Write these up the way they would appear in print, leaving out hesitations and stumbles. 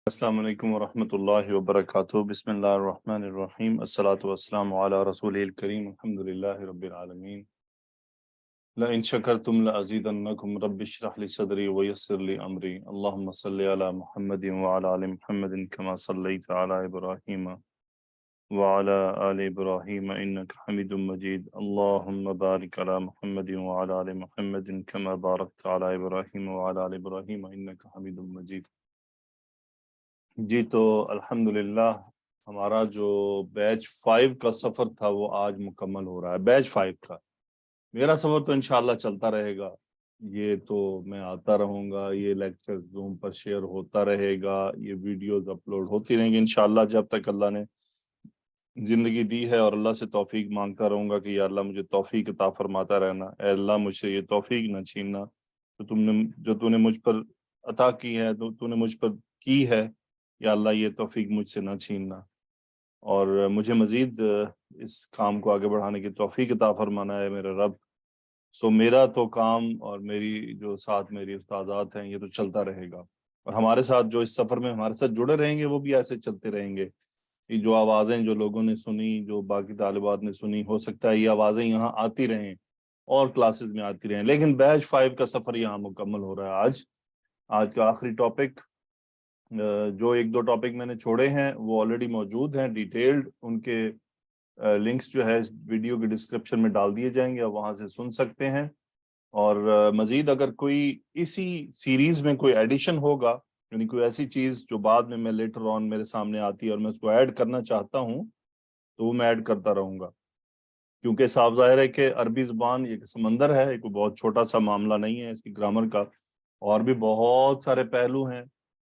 السلام علیکم ورحمۃ اللہ وبرکاتہ بسم اللہ الرحمن الرحیم الصلاۃ والسلام علی رسول الکریم الحمد للہ رب العالمین لئن شکرتم لازیدنکم رب اشرح لی صدری ویسر لی امری اللہم صلی علی محمد وعلی آل محمد کما صلیت علی ابراہیم وعلی آل ابراہیم انک حمید مجید اللہم بارک علی محمد وعلی آل محمد کما بارکت علی ابراہیم وعلی آل ابراہیم انک حمید مجید۔ جی تو الحمدللہ ہمارا جو بیچ 5 کا سفر تھا وہ آج مکمل ہو رہا ہے۔ بیچ 5 کا میرا سفر تو انشاءاللہ چلتا رہے گا، یہ تو میں آتا رہوں گا، یہ لیکچر زوم پر شیئر ہوتا رہے گا، یہ ویڈیوز اپلوڈ ہوتی رہیں گی انشاءاللہ جب تک اللہ نے زندگی دی ہے، اور اللہ سے توفیق مانگتا رہوں گا کہ یا اللہ مجھے توفیق عطا فرماتا رہنا، اے اللہ مجھ سے یہ توفیق نہ چھیننا جو تو نے مجھ پر عطا کی ہے، تو نے مجھ پر کی ہے، یا اللہ یہ توفیق مجھ سے نہ چھیننا، اور مجھے مزید اس کام کو آگے بڑھانے کی توفیق عطا فرمانا ہے میرے رب۔ سو میرا تو کام اور میری جو ساتھ میری استاذات ہیں یہ تو چلتا رہے گا، اور ہمارے ساتھ جو اس سفر میں ہمارے ساتھ جڑے رہیں گے وہ بھی ایسے چلتے رہیں گے۔ یہ جو آوازیں جو لوگوں نے سنی، جو باقی طالبات نے سنی، ہو سکتا ہے یہ آوازیں یہاں آتی رہیں اور کلاسز میں آتی رہیں، لیکن بیچ 5 کا سفر یہاں مکمل ہو رہا ہے۔ آج کا آخری ٹاپک، جو 1-2 ٹاپک میں نے چھوڑے ہیں وہ آلریڈی موجود ہیں ڈیٹیلڈ، ان کے لنکس جو ہے اس ویڈیو کے ڈسکرپشن میں ڈال دیے جائیں گے، آپ وہاں سے سن سکتے ہیں۔ اور مزید اگر کوئی اسی سیریز میں کوئی ایڈیشن ہوگا، یعنی کوئی ایسی چیز جو بعد میں لیٹر آن میرے سامنے آتی ہے اور میں اس کو ایڈ کرنا چاہتا ہوں تو وہ میں ایڈ کرتا رہوں گا، کیونکہ صاف ظاہر ہے کہ عربی زبان ایک سمندر ہے، ایک بہت چھوٹا سا معاملہ نہیں ہے، اس کی گرامر کا اور بھی بہت سارے پہلو ہیں،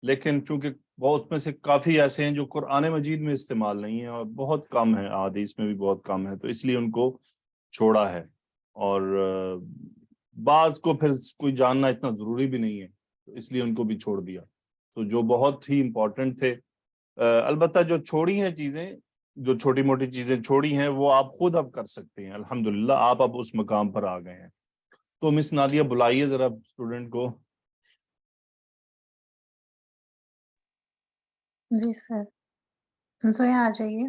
لیکن چونکہ بہت میں سے کافی ایسے ہیں جو قرآن مجید میں استعمال نہیں ہیں، اور بہت کم ہے، احادیث میں بھی بہت کم ہے، تو اس لیے ان کو چھوڑا ہے، اور بعض کو پھر کوئی جاننا اتنا ضروری بھی نہیں ہے تو اس لیے ان کو بھی چھوڑ دیا، تو جو بہت ہی امپورٹنٹ تھے۔ البتہ جو چھوڑی ہیں چیزیں، جو چھوٹی موٹی چیزیں چھوڑی ہیں وہ آپ خود اب کر سکتے ہیں، الحمدللہ آپ اب اس مقام پر آ گئے ہیں۔ تو مس نادیہ بلائیے ذرا اسٹوڈنٹ کو۔ جی سر، زویا آ جائیے۔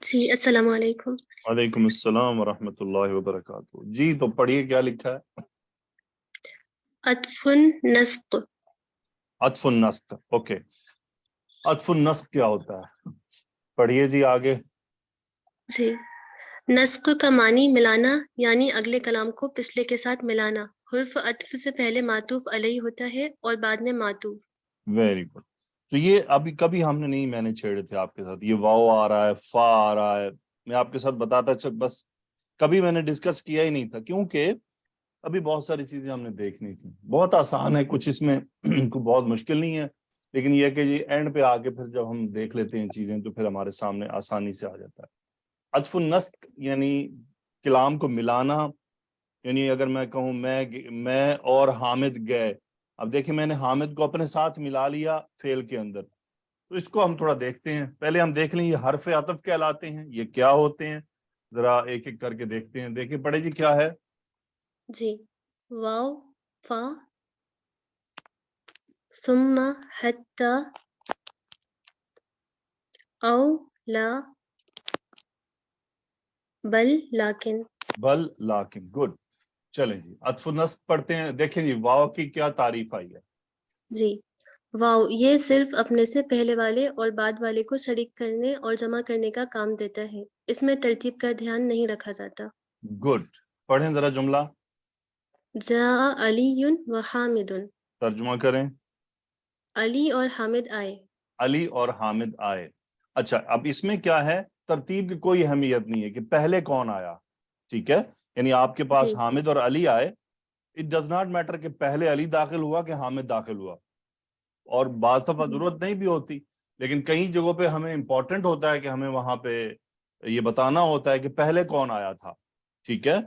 جی السلام علیکم۔ وعلیکم السلام ورحمۃ اللہ وبرکاتہ۔ جی تو پڑھیے کیا لکھا ہے۔ عطف نسق۔ عطف النسق، اوکے، عطف النسق کیا ہوتا ہے؟ پڑھیے جی آگے۔ جی، نسق کا معنی ملانا، یعنی اگلے کلام کو پچھلے کے ساتھ ملانا۔ حرف عطف سے پہلے معطوف علیہ ہوتا ہے اور بعد میں معطوف۔ Very good. تو یہ ابھی کبھی ہم نے نہیں، میں نے چھیڑے تھے آپ کے ساتھ، یہ واو آ رہا ہے، فا آ رہا ہے، میں آپ کے ساتھ بتاتا چل، بس کبھی میں نے ڈسکس کیا ہی نہیں تھا، کیونکہ ابھی بہت ساری چیزیں ہم نے دیکھنی تھی، بہت آسان ہے، کچھ اس میں کوئی بہت مشکل نہیں ہے، لیکن یہ کہ یہ اینڈ پہ آ کے پھر جب ہم دیکھ لیتے ہیں چیزیں تو پھر ہمارے سامنے آسانی سے آ جاتا ہے۔ عطف النسق یعنی کلام کو ملانا، یعنی اگر میں کہوں میں اور حامد گئے، اب دیکھیں میں نے حامد کو اپنے ساتھ ملا لیا فعل کے اندر، تو اس کو ہم تھوڑا دیکھتے ہیں، پہلے ہم دیکھ لیں یہ حرف عطف کہلاتے ہیں، یہ کیا ہوتے ہیں، ذرا ایک ایک کر کے دیکھتے ہیں۔ دیکھیں پڑھے جی کیا ہے۔ جی، واو، فا، ثم، حتی، او، لا، بل، لیکن۔ بل، لیکن، گڈ۔ چلیں جی عطف النسق پڑھتے ہیں۔ دیکھیں جی واو کی کیا تعریف آئی ہے۔ جی، واو یہ صرف اپنے سے پہلے والے اور بعد والے کو شریک کرنے اور جمع کرنے کا کام دیتا ہے، اس میں ترتیب کا دھیان نہیں رکھا جاتا۔ گڈ، پڑھیں ذرا جملہ، جاء علی و حامد۔ ترجمہ کریں۔ علی اور حامد آئے۔ علی اور حامد آئے۔ اچھا، اب اس میں کیا ہے، ترتیب کی کوئی اہمیت نہیں ہے کہ پہلے کون آیا، ٹھیک ہے، یعنی آپ کے پاس جی حامد اور علی آئے، اٹ ڈز ناٹ میٹر کہ پہلے علی داخل ہوا کہ حامد داخل ہوا، اور بعض دفعہ جی ضرورت نہیں بھی ہوتی، لیکن کئی جگہوں پہ ہمیں امپورٹنٹ ہوتا ہے کہ ہمیں وہاں پہ یہ بتانا ہوتا ہے کہ پہلے کون آیا تھا، ٹھیک ہے،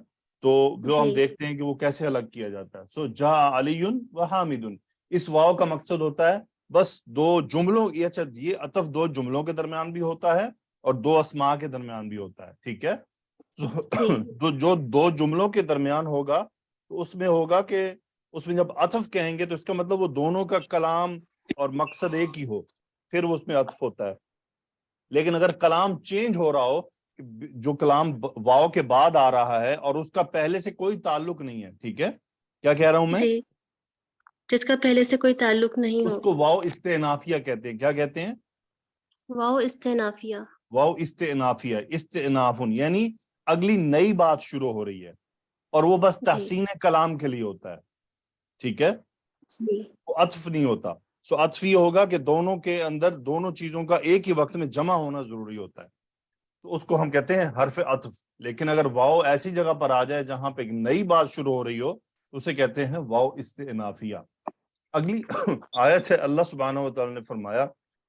تو جو ہم جی دیکھتے ہیں کہ وہ کیسے الگ کیا جاتا ہے۔ سو جا علی و حامد، اس واو کا مقصد ہوتا ہے بس دو جملوں، یہ عطف 2 جملوں کے درمیان بھی ہوتا ہے اور 2 اسماء کے درمیان بھی ہوتا ہے، ٹھیک ہے، جی جو 2 جملوں کے درمیان ہوگا تو اس میں ہوگا کہ اس میں جب عطف کہیں گے تو اس کا مطلب وہ دونوں کا کلام اور مقصد ایک ہی ہو، پھر وہ اس میں عطف ہوتا ہے. لیکن اگر کلام چینج ہو رہا ہو، جو کلام واو کے بعد آ رہا ہے اور اس کا پہلے سے کوئی تعلق نہیں ہے، ٹھیک ہے، کیا کہہ رہا ہوں میں؟ جی، جس کا پہلے سے کوئی تعلق نہیں اس ہو. کو واو استئنافیہ کہتے ہیں. کیا کہتے ہیں؟ واو استنافیہ. واو استئنافیہ، استئنافن یعنی اگلی نئی بات شروع ہو رہی ہے، اور وہ بس جی تحسین کلام کے لیے ہوتا ہے، ٹھیک ہے، جی وہ عطف نہیں ہوتا. سو عطف یہ ہوگا کہ دونوں کے اندر دونوں چیزوں کا ایک ہی وقت میں جمع ہونا ضروری ہوتا ہے، تو اس کو ہم کہتے ہیں حرف عطف. لیکن اگر واو ایسی جگہ پر آ جائے جہاں پہ ایک نئی بات شروع ہو رہی ہو تو اسے کہتے ہیں واو استئنافیہ. اگلی آیت ہے، اللہ سبحانہ و تعالی نے فرمایا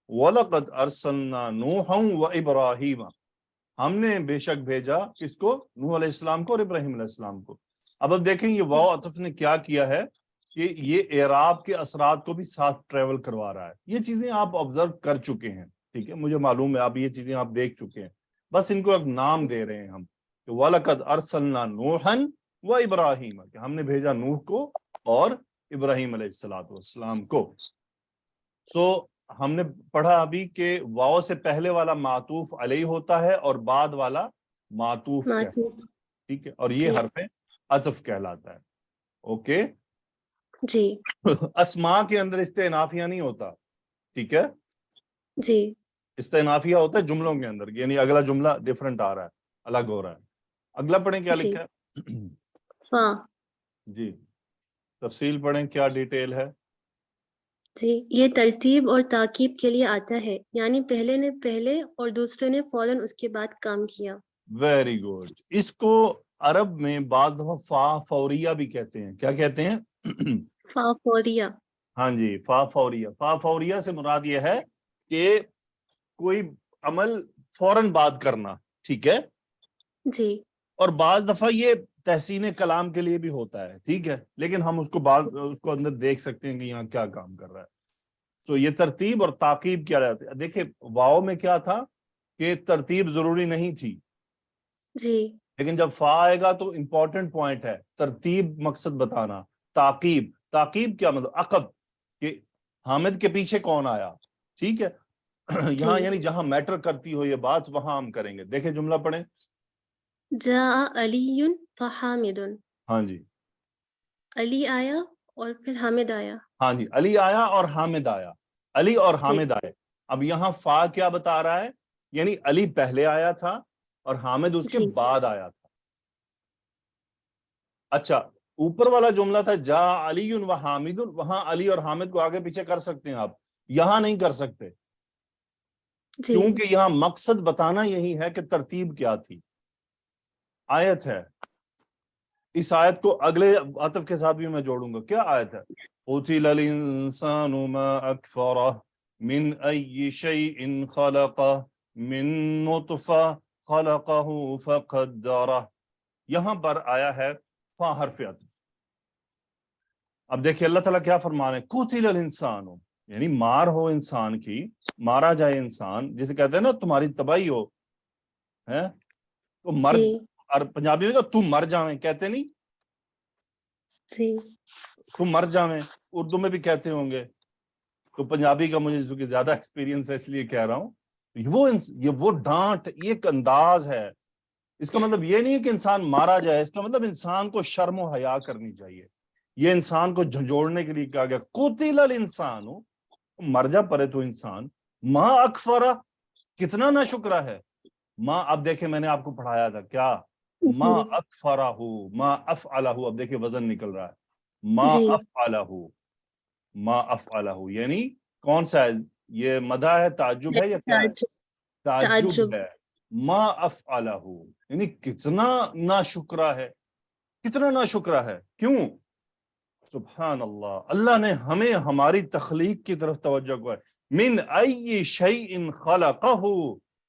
وَلَقَدْ أَرْسَلْنَا نُوحًا وَإِبْرَاهِيمَ، ہم نے بے شک بھیجا کس کو؟ نوح علیہ السلام کو اور ابراہیم علیہ السلام کو. اب دیکھیں یہ واو عطف نے کیا کیا ہے کہ یہ اعراب کے اثرات کو بھی ساتھ ٹریول کروا رہا ہے. یہ چیزیں آپ آبزرو کر چکے ہیں، ٹھیک ہے، مجھے معلوم ہے آپ یہ چیزیں آپ دیکھ چکے ہیں، بس ان کو ایک نام دے رہے ہیں ہم کہ وَلَقَدْ أَرْسَلْنَا نُوحًا وَإِبْرَاهِيمَ، کہ ہم نے بھیجا نوح کو اور ابراہیم علیہ السلام کو. سو ہم نے پڑھا ابھی کہ واو سے پہلے والا معطوف علیہ ہوتا ہے اور بعد والا معطوف کہتا ہے، معطوف. ٹھیک ہے، اور یہ جی حرف عطف کہلاتا ہے. اوکے. جی اسماء کے اندر استئنافیہ نہیں ہوتا، ٹھیک ہے، جی استئنافیہ ہوتا ہے جملوں کے اندر، یعنی اگلا جملہ ڈیفرنٹ آ رہا ہے، الگ ہو رہا ہے. اگلا پڑھیں کیا جی. لکھا ہے؟ فا. جی تفصیل پڑھیں کیا ڈیٹیل ہے. جی، یہ ترتیب اور تاکیب کے لیے آتا ہے، یعنی پہلے نے پہلے اور دوسرے نے فوراً اس کے بعد کام کیا. Very good. اس کو عرب میں بعض دفعہ فا فوریہ بھی کہتے ہیں. کیا کہتے ہیں؟ فا فوریہ. ہاں جی، فا فوریہ. فا فوریہ سے مراد یہ ہے کہ کوئی عمل فوراً بعد کرنا، ٹھیک ہے، جی اور بعض دفعہ یہ تحسین کلام کے لیے بھی ہوتا ہے، ٹھیک ہے، لیکن ہم اس کو اندر دیکھ سکتے ہیں کہ یہاں کیا کام کر رہا ہے. سو یہ ترتیب اور تعقیب کیا جاتا ہے. دیکھیں واو میں کیا تھا کہ ترتیب ضروری نہیں تھی، جی لیکن جب فا آئے گا تو امپورٹنٹ پوائنٹ ہے ترتیب، مقصد بتانا. تعقیب، تعقیب کیا مطلب؟ عقب، کہ حامد کے پیچھے کون آیا، ٹھیک ہے. یہاں جی. یعنی جہاں میٹر کرتی ہو یہ بات وہاں ہم کریں گے. دیکھیں جملہ پڑھیں. جاء علی فحامد. ہاں جی، علی آیا اور پھر حامد آیا. ہاں جی، علی آیا اور حامد آیا، علی اور جی حامد آئے. اب یہاں فا کیا بتا رہا ہے؟ یعنی علی پہلے آیا تھا اور حامد اس کے جی بعد آیا تھا. اچھا، اوپر والا جملہ تھا جا علی و حامد، وہاں علی اور حامد کو آگے پیچھے کر سکتے ہیں آپ، یہاں نہیں کر سکتے، جی کیونکہ یہاں مقصد بتانا یہی ہے کہ ترتیب کیا تھی. آیت ہے، اس آیت کو اگلے عطف کے ساتھ بھی میں جوڑوں گا. کیا آیت ہے؟ قتل الانسان ما اکفرہ من ای شیء خلقہ من نطفہ خلقہ فقدرہ. یہاں پر آیا ہے فا حرف عطف. اب دیکھیں اللہ تعالیٰ کیا فرما رہے ہیں، قتل الانسان، یعنی مار ہو انسان کی، مارا جائے انسان، جسے کہتے ہیں نا تمہاری تباہی ہو، ہے تو مر، جی اور پنجابی میں تم مر جاویں کہتے نہیں، جی تم مر جاویں اردو میں بھی کہتے ہوں گے. تو پنجابی کا مجھے چونکہ زیادہ ایکسپیرینس ہے اس لیے کہہ رہا ہوں. وہ ڈانٹ، یہ ایک انداز ہے. اس کا مطلب یہ نہیں ہے کہ انسان مارا جائے، اس کا مطلب انسان کو شرم و حیا کرنی چاہیے. یہ انسان کو جھنجھوڑنے کے لیے کہا گیا قتل الانسان، مر جا پرے تو انسان، ما اکفرہ، کتنا ناشکرا ہے. ما، اب دیکھیں میں نے آپ کو پڑھایا تھا کیا، ما جی اکفرہ، ما افعلہ. اب دیکھیں وزن نکل رہا ہے، ما جی. افعلہ، ما افعلہ، یعنی کون سا ہے یہ؟ مدح ہے، تعجب ہے یا کیا ہے؟ تعجب. تعجب تعجب. ہے. ما افعلہ یعنی کتنا ناشکرا ہے، کتنا ناشکرا ہے. کیوں؟ سبحان اللہ، اللہ نے ہمیں ہماری تخلیق کی طرف توجہ کو ہے. من ای شیء خلقہ،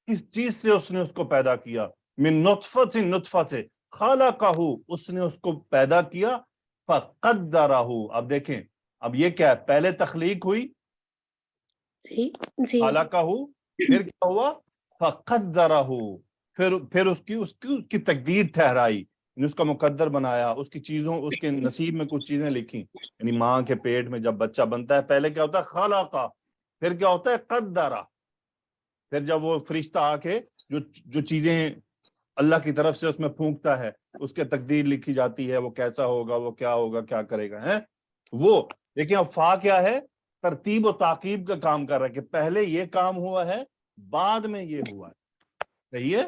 کس چیز سے اس نے اس کو پیدا کیا؟ من نطفۃ، نطفہ سے، خلقہ، اس نے اس کو پیدا کیا، فقدرہ. اب دیکھیں اب یہ کیا ہے، پہلے تخلیق ہوئی، جی جی خلقہ، پھر کیا ہوا؟ فقدرہ، پھر اس کی تقدیر ٹھہرائی. یعنی اس کا مقدر بنایا، اس کی چیزوں، اس کے نصیب میں کچھ چیزیں لکھی. یعنی ماں کے پیٹ میں جب بچہ بنتا ہے پہلے کیا ہوتا ہے؟ خلقہ، پھر کیا ہوتا ہے؟ قدرہ. پھر جب وہ فرشتہ آ کے جو چیزیں اللہ کی طرف سے اس میں پھونکتا ہے، اس کے تقدیر لکھی جاتی ہے، وہ کیسا ہوگا، وہ کیا ہوگا، کیا کرے گا. ہے وہ دیکھیں اب فا کیا ہے؟ ترتیب و تعقیب کا کام کر رہا ہے کہ پہلے یہ کام ہوا ہے، بعد میں یہ ہوا ہے. صحیح ہے؟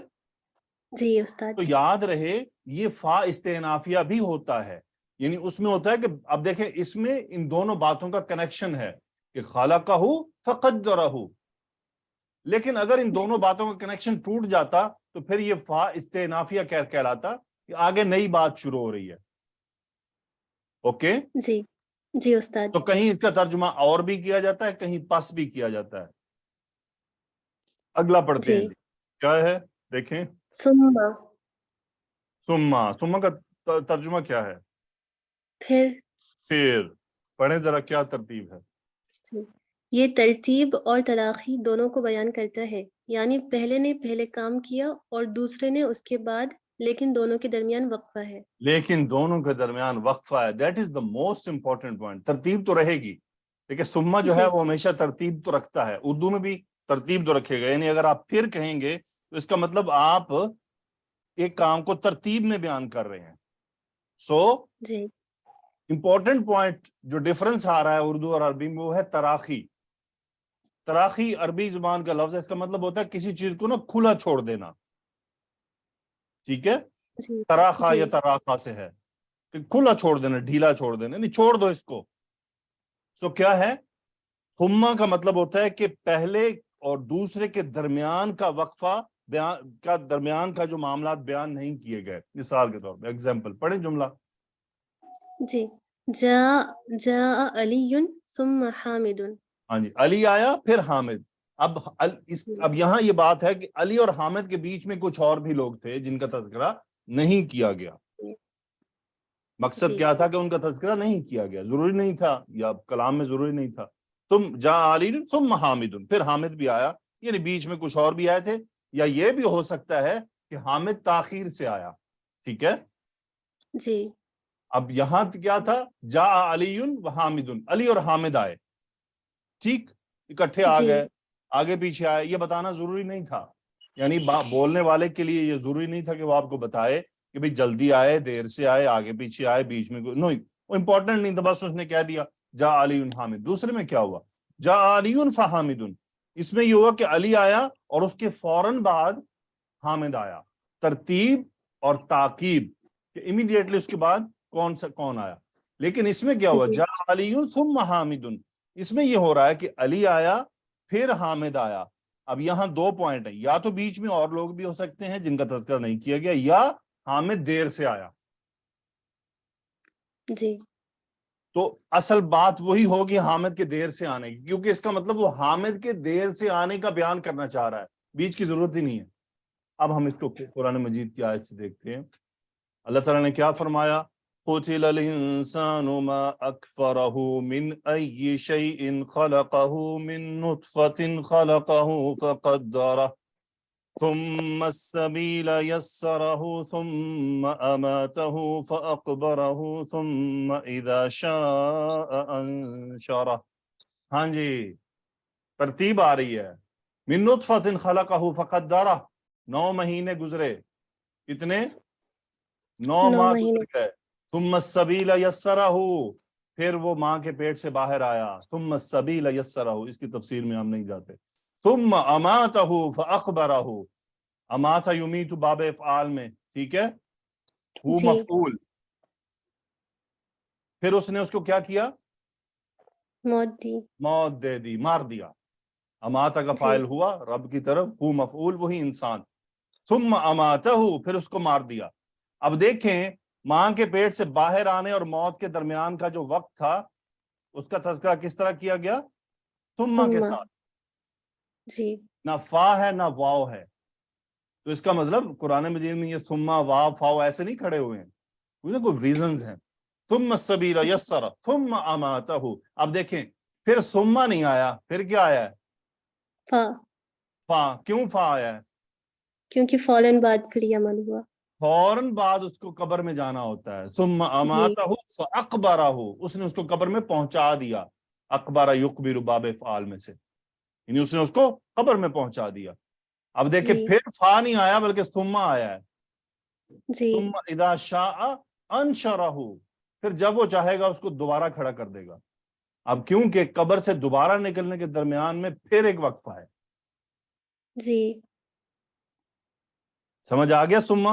جی استاد. تو یاد رہے یہ فا استئنافیہ بھی ہوتا ہے، یعنی اس میں ہوتا ہے کہ اب دیکھیں اس میں ان دونوں باتوں کا کنیکشن ہے کہ خلقہ فقدرہ. لیکن اگر ان دونوں باتوں کا کنیکشن ٹوٹ جاتا تو پھر یہ فا استئنافیہ کہلاتا کہ آگے نئی بات شروع ہو رہی ہے. اوکے؟ جی جی استاد. تو کہیں اس کا ترجمہ اور بھی کیا جاتا ہے، کہیں پس بھی کیا جاتا ہے. اگلا پڑھتے ہیں جی. کیا ہے دیکھیں؟ ثم کا ترجمہ کیا ہے؟ پھر. پڑھیں ذرا کیا ترتیب ہے. یہ ترتیب اور تراخی دونوں کو بیان کرتا ہے، یعنی پہلے نے پہلے کام کیا اور دوسرے نے اس کے بعد، لیکن دونوں کے درمیان وقفہ ہے. لیکن دونوں کے درمیان وقفہ ہے. That is the most important point. ترتیب تو رہے گی لیکن ثم جو ہے وہ ہمیشہ ترتیب تو رکھتا ہے. اردو میں بھی ترتیب تو رکھے گا، یعنی اگر آپ پھر کہیں گے تو اس کا مطلب آپ ایک کام کو ترتیب میں بیان کر رہے ہیں. جی امپورٹنٹ پوائنٹ جو ڈفرنس آ رہا ہے اردو اور عربی میں وہ ہے تراخی. تراخی عربی زبان کا لفظ ہے، اس کا مطلب ہوتا ہے کسی چیز کو نا کھلا چھوڑ دینا. ٹھیک ہے؟ تراخا یا تراخا سے ہے کہ کھلا چھوڑ دینا، ڈھیلا چھوڑ دینا، نہیں چھوڑ دو اس کو. کیا ہے؟ ثم کا مطلب ہوتا ہے کہ پہلے اور دوسرے کے درمیان کا وقفہ درمیان کا جو معاملات بیان نہیں کیے گئے. مثال کے طور پہ ایگزامپل پڑھیں جملہ. جی جاء علی ثم حامد. ہاں جی، علی آیا پھر حامد. اب یہاں یہ بات ہے کہ علی اور حامد کے بیچ میں کچھ اور بھی لوگ تھے جن کا تذکرہ نہیں کیا گیا. مقصد کیا تھا کہ ان کا تذکرہ نہیں کیا گیا، ضروری نہیں تھا یا کلام میں ضروری نہیں تھا. تم جاء علی ثم حامد، پھر حامد بھی آیا، یعنی بیچ میں کچھ اور بھی آئے تھے. یا یہ بھی ہو سکتا ہے کہ حامد تاخیر سے آیا. ٹھیک ہے جی. اب یہاں کیا تھا؟ جاء علی و حامد، علی اور حامد آئے، ٹھیک، اکٹھے آ گئے، آگے پیچھے آئے. یہ بتانا ضروری نہیں تھا، یعنی بولنے والے کے لیے یہ ضروری نہیں تھا کہ وہ آپ کو بتائے کہ بھئی جلدی آئے، دیر سے آئے، آگے پیچھے آئے، بیچ میں نو، وہ امپورٹنٹ نہیں تھا، بس اس نے کہہ دیا جاء علی حامد. دوسرے میں کیا ہوا؟ جاء علی فحامد. اس میں یہ ہوا کہ علی آیا اور اس کے فوراً بعد حامد آیا. ترتیب اور تعقیب کہ امیڈیٹلی اس کے بعد کون آیا. لیکن اس میں کیا ہوا؟ جاء علی ثم حامد. اس میں یہ ہو رہا ہے کہ علی آیا پھر حامد آیا. اب یہاں دو پوائنٹ ہیں، یا تو بیچ میں اور لوگ بھی ہو سکتے ہیں جن کا تذکرہ نہیں کیا گیا، یا حامد دیر سے آیا. جی. تو اصل بات وہی ہوگی حامد کے دیر سے آنے کی، کیونکہ اس کا مطلب وہ حامد کے دیر سے آنے کا بیان کرنا چاہ رہا ہے، بیچ کی ضرورت ہی نہیں ہے. اب ہم اس کو قرآن مجید کی آیت سے دیکھتے ہیں. اللہ تعالیٰ نے کیا فرمایا؟ قتل الانسان ما اکفرہ من ای شیء خلقہ من نطفۃ خلقہ فقدرہ ثم السبیل یسرہ ثم اماتہ فاقبرہ ثم اذا شاء انشرہ. ہاں جی، ترتیب آ رہی ہے. من نطفۃ خلقہ فقدرہ، 9 مہینے گزرے. کتنے؟ 9 ماہ گزر گئے. ثم السبیل یسرہ، پھر وہ ماں کے پیٹ سے باہر آیا. ثم السبیل یسرہ، اس کی تفسیر میں ہم نہیں جاتے. ثم اماتہ فاخبرہ، اماتہ یمیت باب افعال میں، ٹھیک ہے، ہو مفعول. پھر اس نے اس کو کیا کیا؟ موت دے دی، مار دیا. اماتہ کا فاعل ہوا رب کی طرف، ہو مفعول وہی انسان. ثم اماتہ، پھر اس کو مار دیا. اب دیکھیں ماں کے پیٹ سے باہر آنے اور موت کے درمیان کا جو وقت تھا اس کا تذکرہ کس طرح کیا گیا؟ ثم کے ساتھ. جی. نہ فا ہے نہ واو ہے. تو اس کا مطلب قرآن مجید میں یہ ثم واو فاو ایسے نہیں کھڑے ہوئے ہیں، کوئی ریزنز ہیں. ثم السبیل یسرہ ثم اماتہ. اب دیکھیں پھر ثم نہیں آیا، پھر کیا آیا ہے؟ فا. کیوں فا آیا ہے؟ کیونکہ فوراً بعد پھر یہ عمل ہوا. فوراً بعد اس کو قبر میں جانا ہوتا ہے. ثم اماتہ فاقبرہ، اس نے اس کو قبر میں پہنچا دیا. اقبرہ یقبر باب افعال میں سے، یعنی اس نے اس کو قبر میں پہنچا دیا. اب دیکھیں جی پھر فا نہیں آیا بلکہ ثم آیا ہے. جی ثم اذا شاء انشرہ، پھر جب وہ چاہے گا اس کو دوبارہ کھڑا کر دے گا. اب کیونکہ قبر سے دوبارہ نکلنے کے درمیان میں پھر ایک وقفہ ہے. جی سمجھ آ گیا؟ ثم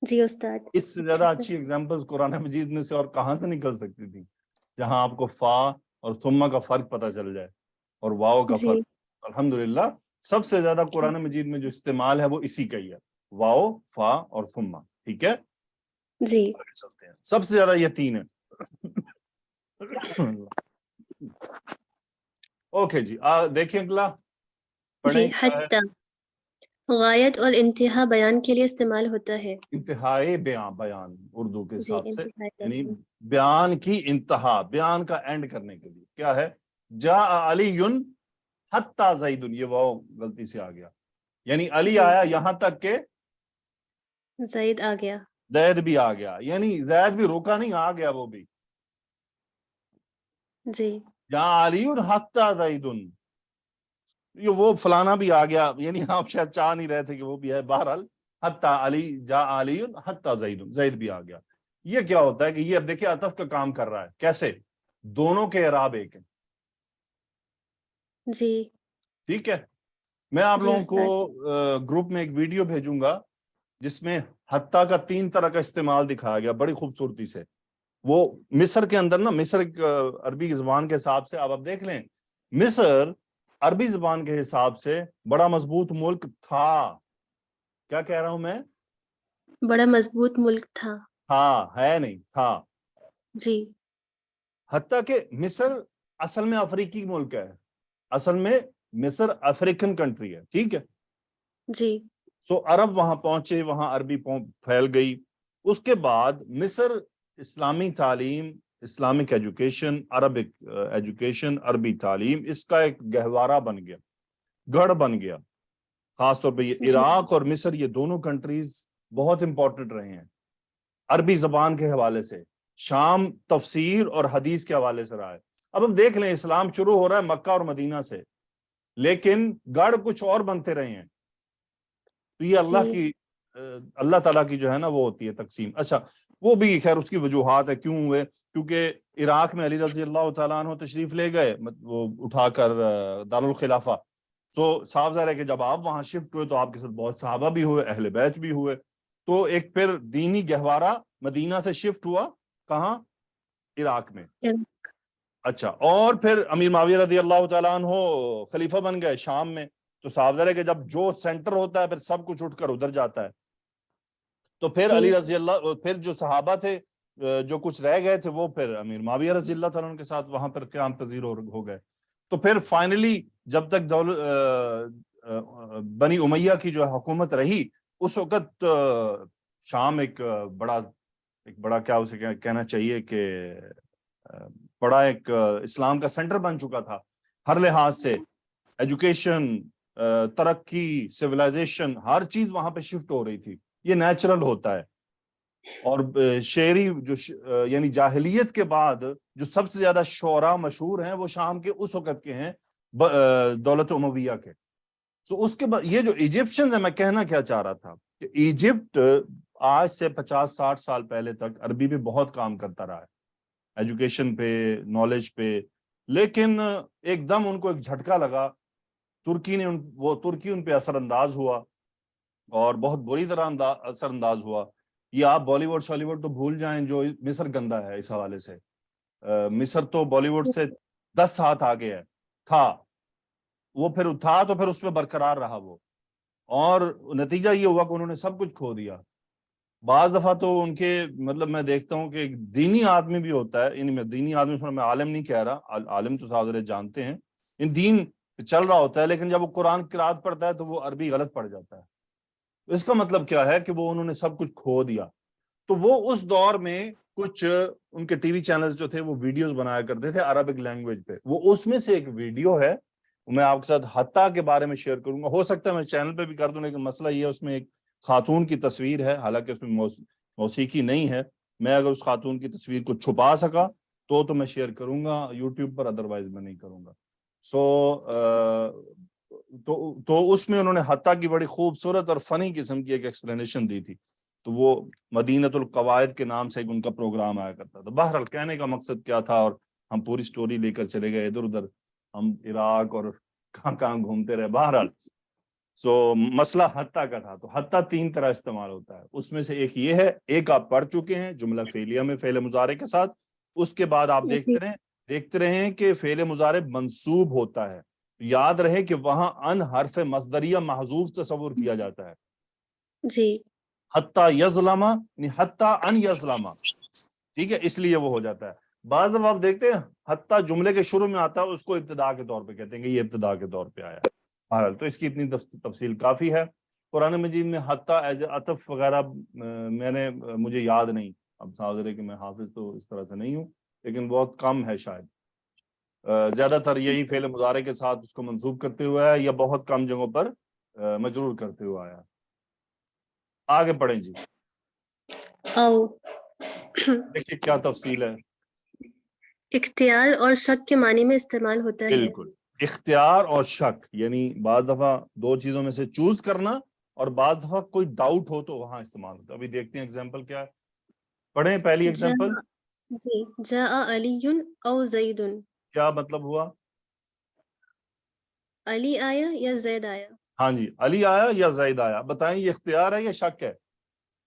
جی استاد. اس سے زیادہ اچھی ایگزامپلز قرآن مجید میں سے اور کہاں سے نکل سکتی تھی جہاں آپ کو فا اور ثم کا فرق پتہ چل جائے اور واو کا جی فرق. الحمدللہ سب سے زیادہ قرآن مجید میں جو استعمال ہے وہ اسی کا ہی ہے، واو، فا اور ثم. ٹھیک ہے، جی آگے چلتے ہیں. سب سے زیادہ یہ تین ہے. اوکے جی، دیکھیں اگلا پڑھیں جی. کیا ہے. حتی غایت اور انتہا بیان کے لیے استعمال ہوتا ہے. انتہائی بیان اردو کے جی حساب سے، انتہائی یعنی بیان. بیان کی انتہا، بیان کا اینڈ کرنے کے لیے. کیا ہے؟ جاء علی حتی زید، یہ واو غلطی سے آ گیا، یعنی علی جی آیا یہاں تک کہ زید آ گیا. زید بھی آ گیا، یعنی زید بھی روکا نہیں، آ گیا وہ بھی. جی جاء علی حتی زید، یہ وہ فلانا بھی آ گیا، یعنی آپ شاید چاہ نہیں رہے تھے کہ وہ بھی ہے. بہرحال حتی علی، جاء علی حتی زید، زید بھی آ گیا. یہ کیا ہوتا ہے کہ یہ اب دیکھیں عطف کا کام کر رہا ہے. کیسے؟ دونوں کے اعراب ایک ہیں. جی ٹھیک ہے، میں آپ جی لوگوں استاد. کو گروپ میں ایک ویڈیو بھیجوں گا جس میں حتی کا 3 طرح کا استعمال دکھایا گیا بڑی خوبصورتی سے. وہ مصر کے اندر نا، مصر ایک عربی زبان کے حساب سے آپ دیکھ لیں، مصر عربی زبان کے حساب سے بڑا مضبوط ملک تھا. کیا کہہ رہا ہوں میں؟ بڑا مضبوط ملک تھا. ہاں، ہے نہیں، تھا. جی حتیٰ کہ مصر اصل میں افریقی ملک ہے، اصل میں مصر افریقن کنٹری ہے. ٹھیک ہے، جی سو عرب وہاں پہنچے، وہاں عربی پھیل گئی. اس کے بعد مصر اسلامی تعلیم، اسلامک ایجوکیشن، عربک ایجوکیشن، عربی تعلیم، اس کا ایک گہوارہ بن گیا، گڑھ بن گیا. خاص طور پہ یہ جی عراق اور مصر، یہ دونوں کنٹریز بہت امپورٹنٹ رہے ہیں عربی زبان کے حوالے سے. شام تفسیر اور حدیث کے حوالے سے رہا ہے. اب ہم دیکھ لیں، اسلام شروع ہو رہا ہے مکہ اور مدینہ سے، لیکن گڑھ کچھ اور بنتے رہے ہیں. تو یہ جی اللہ تعالیٰ کی جو ہے نا وہ ہوتی ہے تقسیم. اچھا، وہ بھی خیر اس کی وجوہات ہے کیوں ہوئے، کیونکہ عراق میں علی رضی اللہ تعالیٰ عنہ تشریف لے گئے وہ اٹھا کر دارالخلافہ. سو صاف ظاہر ہے کہ جب آپ وہاں شفٹ ہوئے تو آپ کے ساتھ بہت صحابہ بھی ہوئے، اہل بیت بھی ہوئے. تو ایک پھر دینی گہوارہ مدینہ سے شفٹ ہوا کہاں؟ عراق میں. اچھا، اور پھر امیر معاویہ رضی اللہ تعالیٰ عنہ خلیفہ بن گئے شام میں. تو صاف ظاہر ہے کہ جب جو سینٹر ہوتا ہے پھر سب کچھ اٹھ کر ادھر جاتا ہے. تو پھر علی جی رضی اللہ، پھر جو صحابہ تھے جو کچھ رہ گئے تھے وہ پھر امیر معاویہ رضی اللہ تعالیٰ عنہ کے ساتھ وہاں پر قیام پذیر ہو گئے. تو پھر فائنلی جب تک بنی امیہ کی جو حکومت رہی، اس وقت شام ایک بڑا کیا اسے کہنا چاہیے کہ بڑا ایک اسلام کا سینٹر بن چکا تھا ہر لحاظ سے. ایجوکیشن، ترقی، سیولائزیشن، ہر چیز وہاں پہ شفٹ ہو رہی تھی. یہ نیچرل ہوتا ہے. اور شعری جو یعنی جاہلیت کے بعد جو سب سے زیادہ شعراء مشہور ہیں وہ شام کے اس وقت کے ہیں، دولت امویہ کے. سو اس کے بعد یہ جو ایجپشنز ہیں، میں کہنا کیا چاہ رہا تھا کہ ایجپٹ آج سے 50-60 سال پہلے تک عربی پہ بہت کام کرتا رہا ہے، ایجوکیشن پہ، نالج پہ. لیکن ایک دم ان کو ایک جھٹکا لگا، ترکی ان پہ اثر انداز ہوا اور بہت بری طرح اثر انداز ہوا. یہ آپ بالی ووڈ شالی ووڈ تو بھول جائیں، جو مصر گندا ہے اس حوالے سے. مصر تو بالی ووڈ سے 10 ہاتھ آگے ہے، تھا وہ، پھر تھا تو پھر اس میں برقرار رہا وہ، اور نتیجہ یہ ہوا کہ انہوں نے سب کچھ کھو دیا. بعض دفعہ تو ان کے مطلب میں دیکھتا ہوں کہ ایک دینی آدمی بھی ہوتا ہے، یعنی میں دینی آدمی میں عالم نہیں کہہ رہا، عالم تو صاحب جانتے ہیں ان دین چل رہا ہوتا ہے، لیکن جب وہ قرآن قرات پڑھتا ہے تو وہ عربی غلط پڑھ جاتا ہے. اس کا مطلب کیا ہے کہ وہ انہوں نے سب کچھ کھو دیا. تو وہ اس دور میں کچھ ان کے ٹی وی چینلز جو تھے وہ ویڈیوز بنایا کرتے تھے عربک لینگویج پہ. وہ اس میں سے ایک ویڈیو ہے، میں آپ کے ساتھ حتی کے بارے میں شیئر کروں گا. ہو سکتا ہے میں چینل پہ بھی کر دوں، لیکن مسئلہ یہ ہے اس میں ایک خاتون کی تصویر ہے، حالانکہ اس میں موسیقی نہیں ہے، میں اگر اس خاتون کی تصویر کو چھپا سکا تو میں شیئر کروں گا یوٹیوب پر، ادروائز میں نہیں کروں گا. تو اس میں انہوں نے حتیٰ کی بڑی خوبصورت اور فنی قسم کی ایک ایکسپلینیشن دی تھی. تو وہ مدینۃ القواعد کے نام سے ایک ان کا پروگرام آیا کرتا تھا. بہرحال کہنے کا مقصد کیا تھا، اور ہم پوری سٹوری لے کر چلے گئے ادھر ادھر، ہم عراق اور کہاں کہاں گھومتے رہے. بہرحال مسئلہ حتیٰ کا تھا. تو حتیٰ 3 طرح استعمال ہوتا ہے، اس میں سے ایک یہ ہے، ایک آپ پڑھ چکے ہیں جملہ فعلیہ میں فعل مضارع کے ساتھ. اس کے بعد آپ دیکھتے رہیں کہ فعل مضارع منصوب ہوتا ہے. یاد رہے کہ وہاں ان حرف مصدریہ محذوف تصور کیا جاتا ہے. جی حتیٰ یظلم یعنی حتیٰ ان یظلم، ٹھیک ہے، اس لیے وہ ہو جاتا ہے. بعض دفعہ آپ دیکھتے ہیں حتیٰ جملے کے شروع میں آتا ہے، اس کو ابتدا کے طور پہ کہتے ہیں کہ یہ ابتدا کے طور پہ آیا ہے. بہرحال تو اس کی اتنی تفصیل کافی ہے. قرآن مجید میں حتیٰ ایز عطف وغیرہ مجھے یاد نہیں، اب حاضر ہے کہ میں حافظ تو اس طرح سے نہیں ہوں، لیکن بہت کم ہے شاید. زیادہ تر یہی فعل مضارع کے ساتھ اس کو منصوب کرتے ہوئے ہے، یا بہت کم جگہوں پر مجرور کرتے ہوئے آیا. آگے پڑھیں جی. او دیکھیے کیا تفصیل ہے. اختیار اور شک کے معنی میں استعمال ہوتا ہے. بالکل، اختیار اور شک، یعنی بعض دفعہ 2 چیزوں میں سے چوز کرنا، اور بعض دفعہ کوئی ڈاؤٹ ہو تو وہاں استعمال ہوتا ہے. ابھی دیکھتے ہیں ایگزامپل کیا ہے. پڑھیں پہلی ایگزامپل. جی جاء علی او زید. کیا مطلب ہوا؟ علی آیا یا زید آیا؟ ہاں جی، علی آیا یا زید آیا. بتائیں یہ اختیار ہے یا شک ہے؟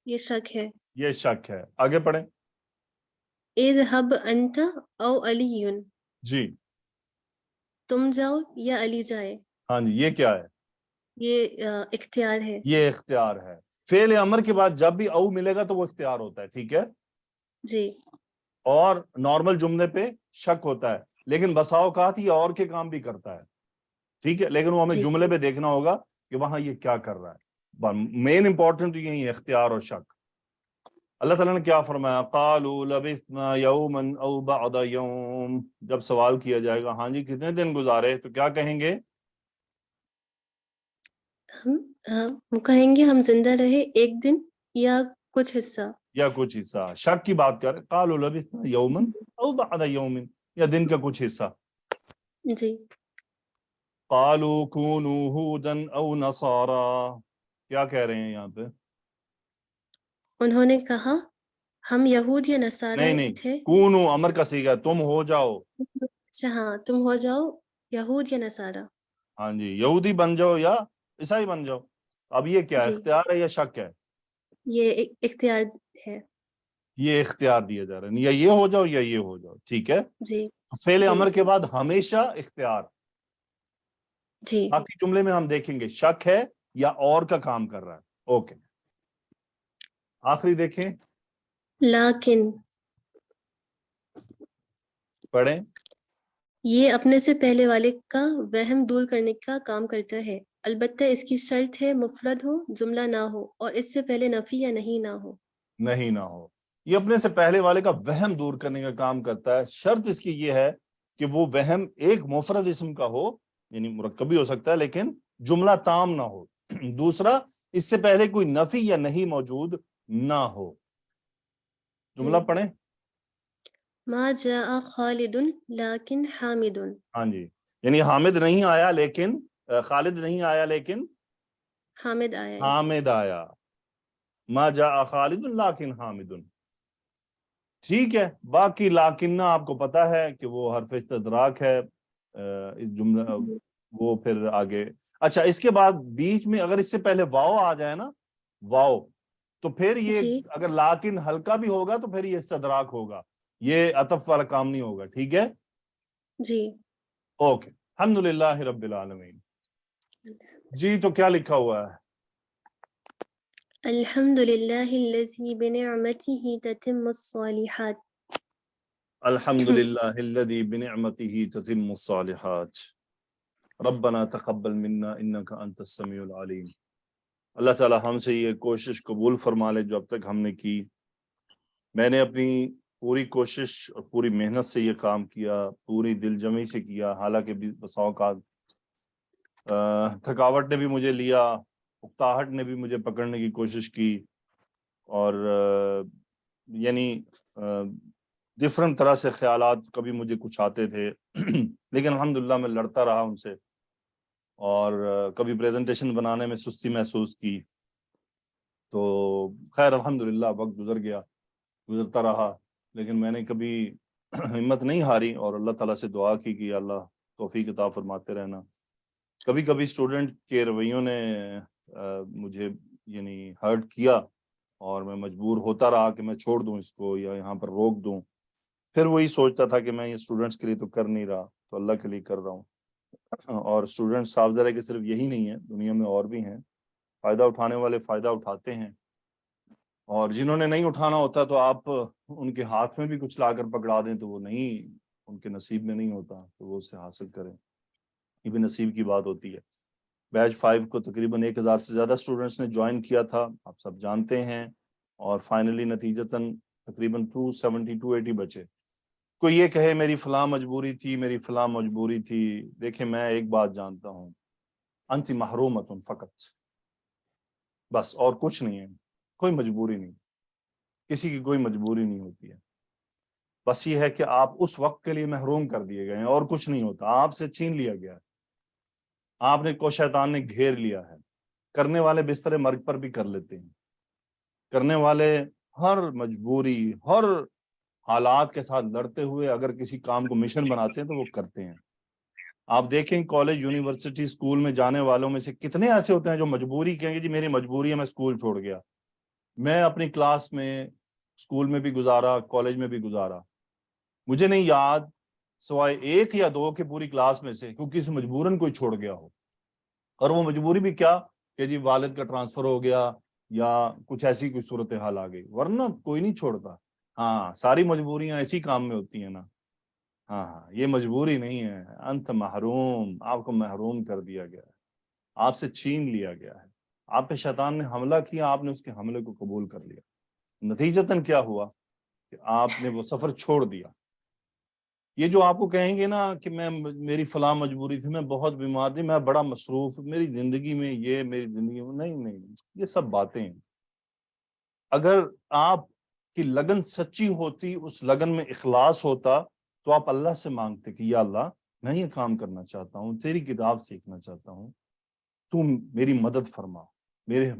یہ شک ہے. یہ شک ہے. آگے پڑھیں. اذهب انت او علی. جی تم جاؤ یا علی جائے. ہاں جی، یہ کیا ہے؟ یہ اختیار ہے. یہ اختیار ہے. فعل امر کے بعد جب بھی او ملے گا تو وہ اختیار ہوتا ہے، ٹھیک ہے. جی اور نارمل جملے پہ شک ہوتا ہے، لیکن بسا اوقات یہ اور کے کام بھی کرتا ہے، ٹھیک ہے. لیکن وہ ہمیں جی جملے پہ دیکھنا ہوگا کہ وہاں یہ کیا کر رہا ہے. مین امپورٹنٹ یہی ہے، اختیار اور شک. اللہ تعالیٰ نے کیا فرمایا؟ قالوا لبثنا یوما او بعض یوم. جب سوال کیا جائے گا ہاں جی کتنے دن گزارے، تو کیا کہیں گے؟ ہم کہیں گے ہم زندہ رہے ایک دن یا کچھ حصہ. یا کچھ حصہ. شک کی بات کر، قالوا لبثنا یوما او بعض یوم، یا دن کا کچھ حصہ. جی قالوا كونوا هودا او نصارا. کیا کہہ رہے ہیں یہاں پہ؟ انہوں نے کہا ہم یہود یا نصارہ نہیں تھے. کونو امر کا صیغہ، تم ہو جاؤ. اچھا ہاں، تم ہو جاؤ یہود یا نصارہ. ہاں جی، یہودی بن جاؤ یا عیسائی بن جاؤ. اب یہ کیا ہے، جی اختیار ہے یا شک ہے؟ یہ اختیار ہے. یہ اختیار دیا جا رہا ہے، یا یہ ہو جاؤ یا یہ ہو جاؤ، ٹھیک ہے. جی فعل جی امر کے بعد ہمیشہ اختیار. جی باقی جملے میں ہم دیکھیں گے شک ہے یا اور کا کام کر رہا ہے. اوکے، آخری دیکھیں. لیکن پڑھیں. یہ اپنے سے پہلے والے کا وہم دور کرنے کا کام کرتا ہے، البتہ اس کی شرط ہے مفرد ہو، جملہ نہ ہو، اور اس سے پہلے نفی یا نہیں نہ ہو. نہیں نہ ہو. یہ اپنے سے پہلے والے کا وہم دور کرنے کا کام کرتا ہے. شرط اس کی یہ ہے کہ وہ وہم ایک مفرد اسم کا ہو، یعنی مرکب بھی ہو سکتا ہے لیکن جملہ تام نہ ہو. دوسرا، اس سے پہلے کوئی نفی یا نہیں موجود نہ ہو. جملہ پڑھیں. ما جاء خالد لیکن حامد. ہاں جی، یعنی حامد نہیں آیا لیکن، خالد نہیں آیا لیکن حامد آیا ہے. حامد آیا. ما جاء خالد لیکن حامد. ٹھیک ہے. باقی لاکن آپ کو پتا ہے کہ وہ حرف استدراک ہے. اس جملہ وہ پھر آگے. اچھا، اس کے بعد بیچ میں اگر اس سے پہلے واو آ جائے نا، واو، تو پھر یہ جی اگر لاکن ہلکا بھی ہوگا تو پھر یہ استدراک ہوگا، یہ عطف والا کام نہیں ہوگا، ٹھیک ہے. جی اوکے، الحمدللہ رب العالمین. جی تو کیا لکھا ہوا ہے؟ الحمد للہ الذی بنعمتہ تتم الصالحات. الحمدللہ الذی بنعمتہ تتم الصالحات. ربنا تقبل منا انک انت السمیع العلیم. اللہ تعالی ہم سے یہ کوشش قبول فرما لے جو اب تک ہم نے کی. میں نے اپنی پوری کوشش اور پوری محنت سے یہ کام کیا، پوری دل جمعی سے کیا، حالانکہ بسا اوقات تھکاوٹ نے بھی مجھے لیا، اکتاہٹ نے بھی مجھے پکڑنے کی کوشش کی، اور یعنی ڈفرنٹ طرح سے خیالات کبھی مجھے کچھ آتے تھے لیکن الحمدللہ میں لڑتا رہا ان سے، اور کبھی پریزنٹیشن بنانے میں سستی محسوس کی، تو خیر الحمدللہ وقت گزرتا رہا، لیکن میں نے کبھی ہمت نہیں ہاری اور اللہ تعالیٰ سے دعا کی کہ یا اللہ توفیق عطا فرماتے رہنا۔ کبھی کبھی اسٹوڈنٹ کے رویوں نے مجھے یعنی ہرٹ کیا، اور میں مجبور ہوتا رہا کہ میں چھوڑ دوں اس کو یا یہاں پر روک دوں، پھر وہی سوچتا تھا کہ میں یہ اسٹوڈنٹس کے لیے تو کر نہیں رہا، تو اللہ کے لیے کر رہا ہوں۔ اور اسٹوڈنٹس صاف ظاہر ہے کہ صرف یہی نہیں ہے، دنیا میں اور بھی ہیں، فائدہ اٹھانے والے فائدہ اٹھاتے ہیں، اور جنہوں نے نہیں اٹھانا ہوتا تو آپ ان کے ہاتھ میں بھی کچھ لا کر پکڑا دیں تو وہ نہیں، ان کے نصیب میں نہیں ہوتا تو وہ اسے حاصل کریں، یہ بھی نصیب کی بات ہوتی ہے۔ بیچ 5 کو تقریباً 1000 سے زیادہ اسٹوڈنٹس نے جوائن کیا تھا، آپ سب جانتے ہیں، اور فائنلی نتیجتاً تقریباً 270 280 بچے۔ کوئی یہ کہے میری فلاں مجبوری تھی، میری فلاں مجبوری تھی، دیکھیں میں ایک بات جانتا ہوں، انت محرومۃ فقط، بس، اور کچھ نہیں ہے، کوئی مجبوری نہیں، کسی کی کوئی مجبوری نہیں ہوتی ہے، بس یہ ہے کہ آپ اس وقت کے لیے محروم کر دیے گئے ہیں، اور کچھ نہیں ہوتا، آپ سے چھین لیا گیا ہے، آپ نے کو شیطان نے گھیر لیا ہے۔ کرنے والے بستر مرگ پر بھی کر لیتے ہیں، کرنے والے ہر مجبوری، ہر حالات کے ساتھ لڑتے ہوئے اگر کسی کام کو مشن بناتے ہیں تو وہ کرتے ہیں۔ آپ دیکھیں کالج، یونیورسٹی، اسکول میں جانے والوں میں سے کتنے ایسے ہوتے ہیں جو مجبوری کہیں گے جی میری مجبوری ہے میں اسکول چھوڑ گیا، میں اپنی کلاس میں اسکول میں بھی گزارا، کالج میں بھی گزارا، مجھے نہیں یاد سوائے 1 یا 2 کے پوری کلاس میں سے کیونکہ اس مجبوراً کوئی چھوڑ گیا ہو، اور وہ مجبوری بھی کیا کہ جی والد کا ٹرانسفر ہو گیا یا کچھ ایسی کوئی صورتحال آ گئی، ورنہ کوئی نہیں چھوڑتا۔ ہاں ساری مجبوریاں ایسی کام میں ہوتی ہیں نا، ہاں یہ مجبوری نہیں ہے، انت محروم، آپ کو محروم کر دیا گیا ہے، آپ سے چھین لیا گیا ہے، آپ پہ شیطان نے حملہ کیا، آپ نے اس کے حملے کو قبول کر لیا، نتیجتاً کیا ہوا کہ آپ نے وہ سفر چھوڑ دیا۔ یہ جو آپ کو کہیں گے نا کہ میری فلاں مجبوری تھی، میں بہت بیمار تھی، میں بڑا مصروف، میری زندگی میں یہ، میری زندگی میں نہیں، یہ سب باتیں ہیں۔ اگر آپ کی لگن سچی ہوتی، اس لگن میں اخلاص ہوتا، تو آپ اللہ سے مانگتے کہ یا اللہ میں یہ کام کرنا چاہتا ہوں، تیری کتاب سیکھنا چاہتا ہوں، تو میری مدد فرما، میرے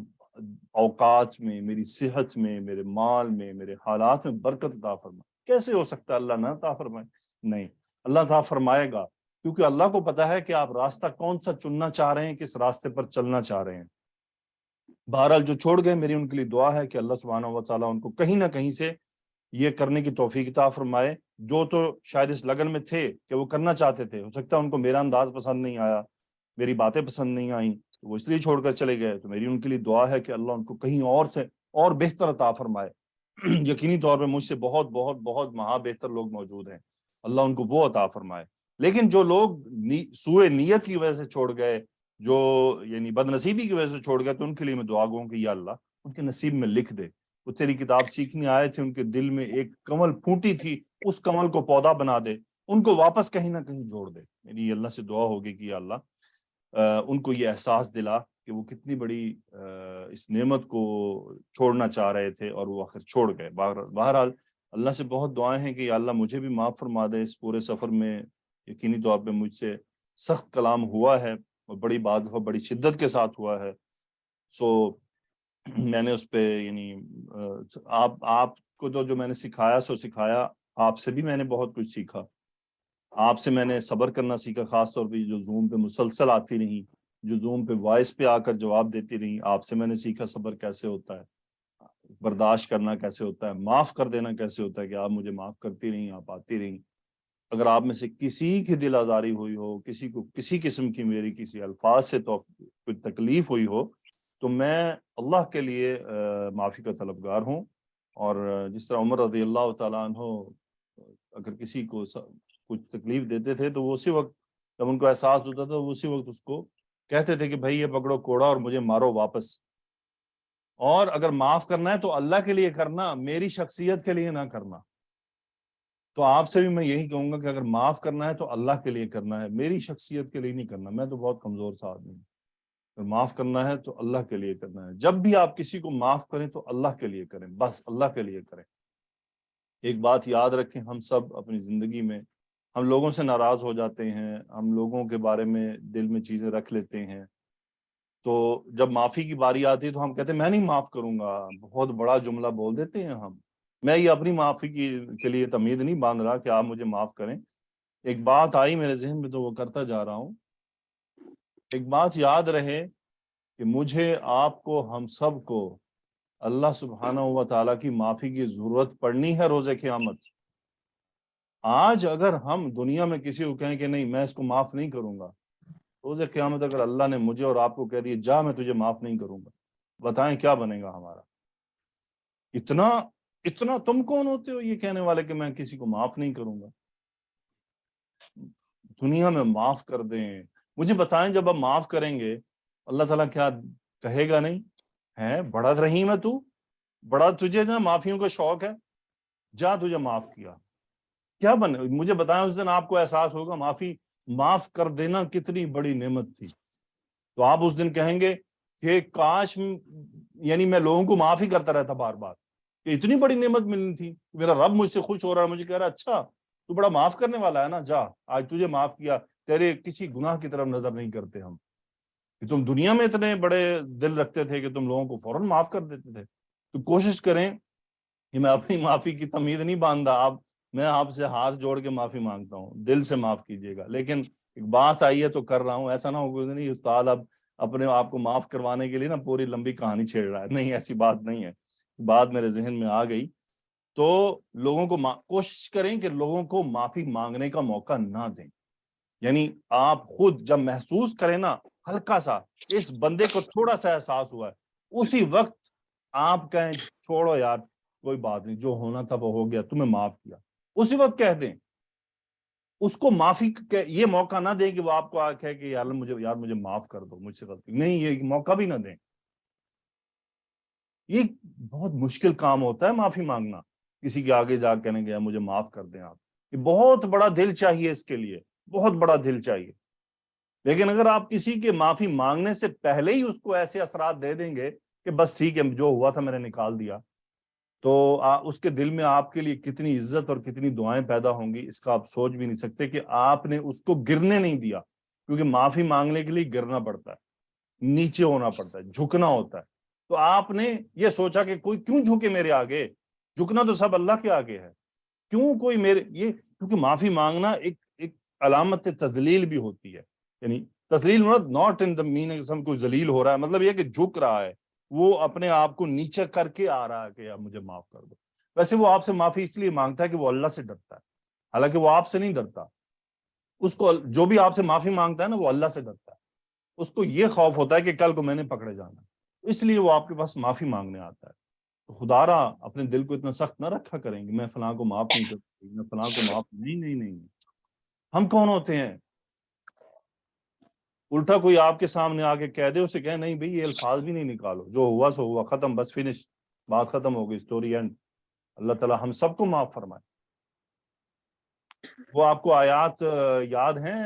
اوقات میں، میری صحت میں، میرے مال میں، میرے حالات میں برکت عطا فرما۔ کیسے ہو سکتا ہے اللہ نہ عطا فرمائے؟ نہیں، اللہ عطا فرمائے گا، کیونکہ اللہ کو پتا ہے کہ آپ راستہ کون سا چننا چاہ رہے ہیں، کس راستے پر چلنا چاہ رہے ہیں۔ بہرحال جو چھوڑ گئے، میری ان کے لیے دعا ہے کہ اللہ سبحانہ و تعالیٰ ان کو کہیں نہ کہیں سے یہ کرنے کی توفیق عطا فرمائے، جو تو شاید اس لگن میں تھے کہ وہ کرنا چاہتے تھے، ہو سکتا ہے ان کو میرا انداز پسند نہیں آیا، میری باتیں پسند نہیں آئیں، وہ اس لیے چھوڑ کر چلے گئے، تو میری ان کے لیے دعا ہے کہ اللہ ان کو کہیں اور سے اور بہتر عطا فرمائے۔ یقینی طور پہ مجھ سے بہت بہت بہت مہا بہتر لوگ موجود ہیں، اللہ ان کو وہ عطا فرمائے۔ لیکن جو لوگ سوء نیت کی وجہ سے چھوڑ گئے، جو یعنی بد نصیبی کی وجہ سے چھوڑ گئے، تو ان کے لیے میں دعا گوں کہ یا اللہ ان کے نصیب میں لکھ دے، وہ تیری کتاب سیکھنے آئے تھے، ان کے دل میں ایک کمل پھوٹی تھی، اس کمل کو پودا بنا دے، ان کو واپس کہیں نہ کہیں جوڑ دے۔ میری اللہ سے دعا ہوگی کہ یا اللہ ان کو یہ احساس دلا کہ وہ کتنی بڑی اس نعمت کو چھوڑنا چاہ رہے تھے اور وہ آخر چھوڑ گئے۔ بہرحال اللہ سے بہت دعائیں ہیں کہ یا اللہ مجھے بھی معاف فرما دے، اس پورے سفر میں یقینی طور پہ مجھ سے سخت کلام ہوا ہے، اور بڑی بعض دفعہ بڑی شدت کے ساتھ ہوا ہے، سو میں نے اس پہ یعنی آپ کو تو جو میں نے سکھایا سو سکھایا، آپ سے بھی میں نے بہت کچھ سیکھا، آپ سے میں نے صبر کرنا سیکھا، خاص طور پہ جو زوم پہ مسلسل آتی رہی، جو زوم پہ وائس پہ آ کر جواب دیتی رہی، آپ سے میں نے سیکھا صبر کیسے ہوتا ہے، برداشت کرنا کیسے ہوتا ہے، معاف کر دینا کیسے ہوتا ہے، کہ آپ مجھے معاف کرتی رہیں، آپ آتی رہیں۔ اگر آپ میں سے کسی کی دل آزاری ہوئی ہو، کسی کو کسی قسم کی میری کسی الفاظ سے تو کوئی تکلیف ہوئی ہو، تو میں اللہ کے لیے معافی کا طلبگار ہوں، اور جس طرح عمر رضی اللہ تعالیٰ عنہ اگر کسی کو کچھ تکلیف دیتے تھے تو وہ اسی وقت جب ان کو احساس ہوتا تھا وہ اسی وقت اس کو کہتے تھے کہ بھائی یہ پکڑو کوڑا اور مجھے مارو واپس، اور اگر معاف کرنا ہے تو اللہ کے لیے کرنا، میری شخصیت کے لیے نہ کرنا۔ تو آپ سے بھی میں یہی کہوں گا کہ اگر معاف کرنا ہے تو اللہ کے لیے کرنا ہے، میری شخصیت کے لیے نہیں کرنا، میں تو بہت کمزور سا آدمی ہوں، اگر معاف کرنا ہے تو اللہ کے لیے کرنا ہے. جب بھی آپ کسی کو معاف کریں تو اللہ کے لیے کریں، بس اللہ کے لیے کریں. ایک بات یاد رکھیں، ہم سب اپنی زندگی میں ہم لوگوں سے ناراض ہو جاتے ہیں، ہم لوگوں کے بارے میں دل میں چیزیں رکھ لیتے ہیں. تو جب معافی کی باری آتی ہے تو ہم کہتے ہیں میں نہیں معاف کروں گا، بہت بڑا جملہ بول دیتے ہیں ہم. میں یہ اپنی معافی کے لیے تمید نہیں باندھ رہا کہ آپ مجھے معاف کریں. ایک بات آئی میرے ذہن میں تو وہ کرتا جا رہا ہوں. ایک بات یاد رہے کہ مجھے، آپ کو، ہم سب کو اللہ سبحانہ و تعالیٰ کی معافی کی ضرورت پڑنی ہے روز قیامت. آج اگر ہم دنیا میں کسی کو کہیں کہ نہیں میں اس کو معاف نہیں کروں گا، روز قیامت اگر اللہ نے مجھے اور آپ کو کہہ دیا جا میں تجھے معاف نہیں کروں گا، بتائیں کیا بنے گا ہمارا؟ اتنا تم کون ہوتے ہو یہ کہنے والے کہ میں کسی کو معاف نہیں کروں گا؟ دنیا میں معاف کر دیں. مجھے بتائیں جب آپ معاف کریں گے اللہ تعالیٰ کیا کہے گا نہیں ہے بڑا رحیم ہے تو، بڑا تجھے نا معافیوں کا شوق ہے، جا تجھے معاف کیا. کیا بنے؟ مجھے بتائیں اس دن آپ کو احساس ہوگا معاف کر دینا کتنی بڑی نعمت تھی. تو آپ اس دن کہیں گے کہ کاش یعنی میں لوگوں کو معاف ہی کرتا رہتا بار بار، کہ اتنی بڑی نعمت ملنی تھی، میرا رب مجھ سے خوش ہو رہا ہے، مجھے کہہ رہا ہے اچھا تو بڑا معاف کرنے والا ہے نا، جا آج تجھے معاف کیا. تیرے کسی گناہ کی طرف نظر نہیں کرتے ہم، کہ تم دنیا میں اتنے بڑے دل رکھتے تھے کہ تم لوگوں کو فوراً معاف کر دیتے تھے. تو کوشش کریں کہ میں اپنی معافی کی تمید نہیں باندھا، میں آپ سے ہاتھ جوڑ کے معافی مانگتا ہوں، دل سے معاف کیجیے گا. لیکن ایک بات آئی ہے تو کر رہا ہوں، ایسا نہ ہو نہیں استاد اب اپنے آپ کو معاف کروانے کے لیے نا پوری لمبی کہانی چھیڑ رہا ہے. نہیں، ایسی بات نہیں ہے. بات میرے ذہن میں آ گئی. تو لوگوں کو کوشش کریں کہ لوگوں کو معافی مانگنے کا موقع نہ دیں. یعنی آپ خود جب محسوس کریں نا ہلکا سا اس بندے کو تھوڑا سا احساس ہوا ہے، اسی وقت آپ کہیں چھوڑو یار کوئی بات نہیں، جو ہونا تھا وہ ہو گیا، تمہیں معاف کیا. اسی وقت کہہ دیں اس کو. معافی یہ موقع نہ دیں کہ وہ آپ کو کہے کہ یار مجھے معاف کر دو، مجھ سے غلطی نہیں، یہ موقع بھی نہ دیں. یہ بہت مشکل کام ہوتا ہے معافی مانگنا، کسی کے آگے جا کہنے گیا مجھے معاف کر دیں آپ. یہ بہت بڑا دل چاہیے اس کے لیے، بہت بڑا دل چاہیے. لیکن اگر آپ کسی کے معافی مانگنے سے پہلے ہی اس کو ایسے اثرات دے دیں گے کہ بس ٹھیک ہے جو ہوا تھا میں نے نکال دیا، تو اس کے دل میں آپ کے لیے کتنی عزت اور کتنی دعائیں پیدا ہوں گی اس کا آپ سوچ بھی نہیں سکتے. کہ آپ نے اس کو گرنے نہیں دیا، کیونکہ معافی مانگنے کے لیے گرنا پڑتا ہے، نیچے ہونا پڑتا ہے، جھکنا ہوتا ہے. تو آپ نے یہ سوچا کہ کوئی کیوں جھکے میرے آگے، جھکنا تو سب اللہ کے آگے ہے، کیوں کوئی یہ کیونکہ معافی مانگنا ایک علامت تذلیل بھی ہوتی ہے. یعنی تذلیل ناٹ ان دا میننگ کوئی ذلیل ہو رہا ہے، مطلب یہ کہ جھک رہا ہے، وہ اپنے آپ کو نیچے کر کے آ رہا ہے کہ اب مجھے معاف کر دو. ویسے وہ آپ سے معافی اس لیے مانگتا ہے کہ وہ اللہ سے ڈرتا ہے، حالانکہ وہ آپ سے نہیں ڈرتا. اس کو جو بھی آپ سے معافی مانگتا ہے نا وہ اللہ سے ڈرتا ہے، اس کو یہ خوف ہوتا ہے کہ کل کو میں نے پکڑے جانا ہے، اس لیے وہ آپ کے پاس معافی مانگنے آتا ہے. تو خدا را اپنے دل کو اتنا سخت نہ رکھا کریں گے میں فلاں کو معاف نہیں کرتی، میں فلاں کو معاف نہیں. ہم کون ہوتے ہیں؟ الٹا کوئی آپ کے سامنے آ کے کہہ دے، اسے کہے نہیں بھئی یہ الفاظ بھی نہیں نکالو، جو ہوا سو ہوا، ختم، بس فنش، بات ختم ہو گئی، سٹوری اینڈ. اللہ تعالیٰ ہم سب کو معاف فرمائے. وہ آپ کو آیات یاد ہیں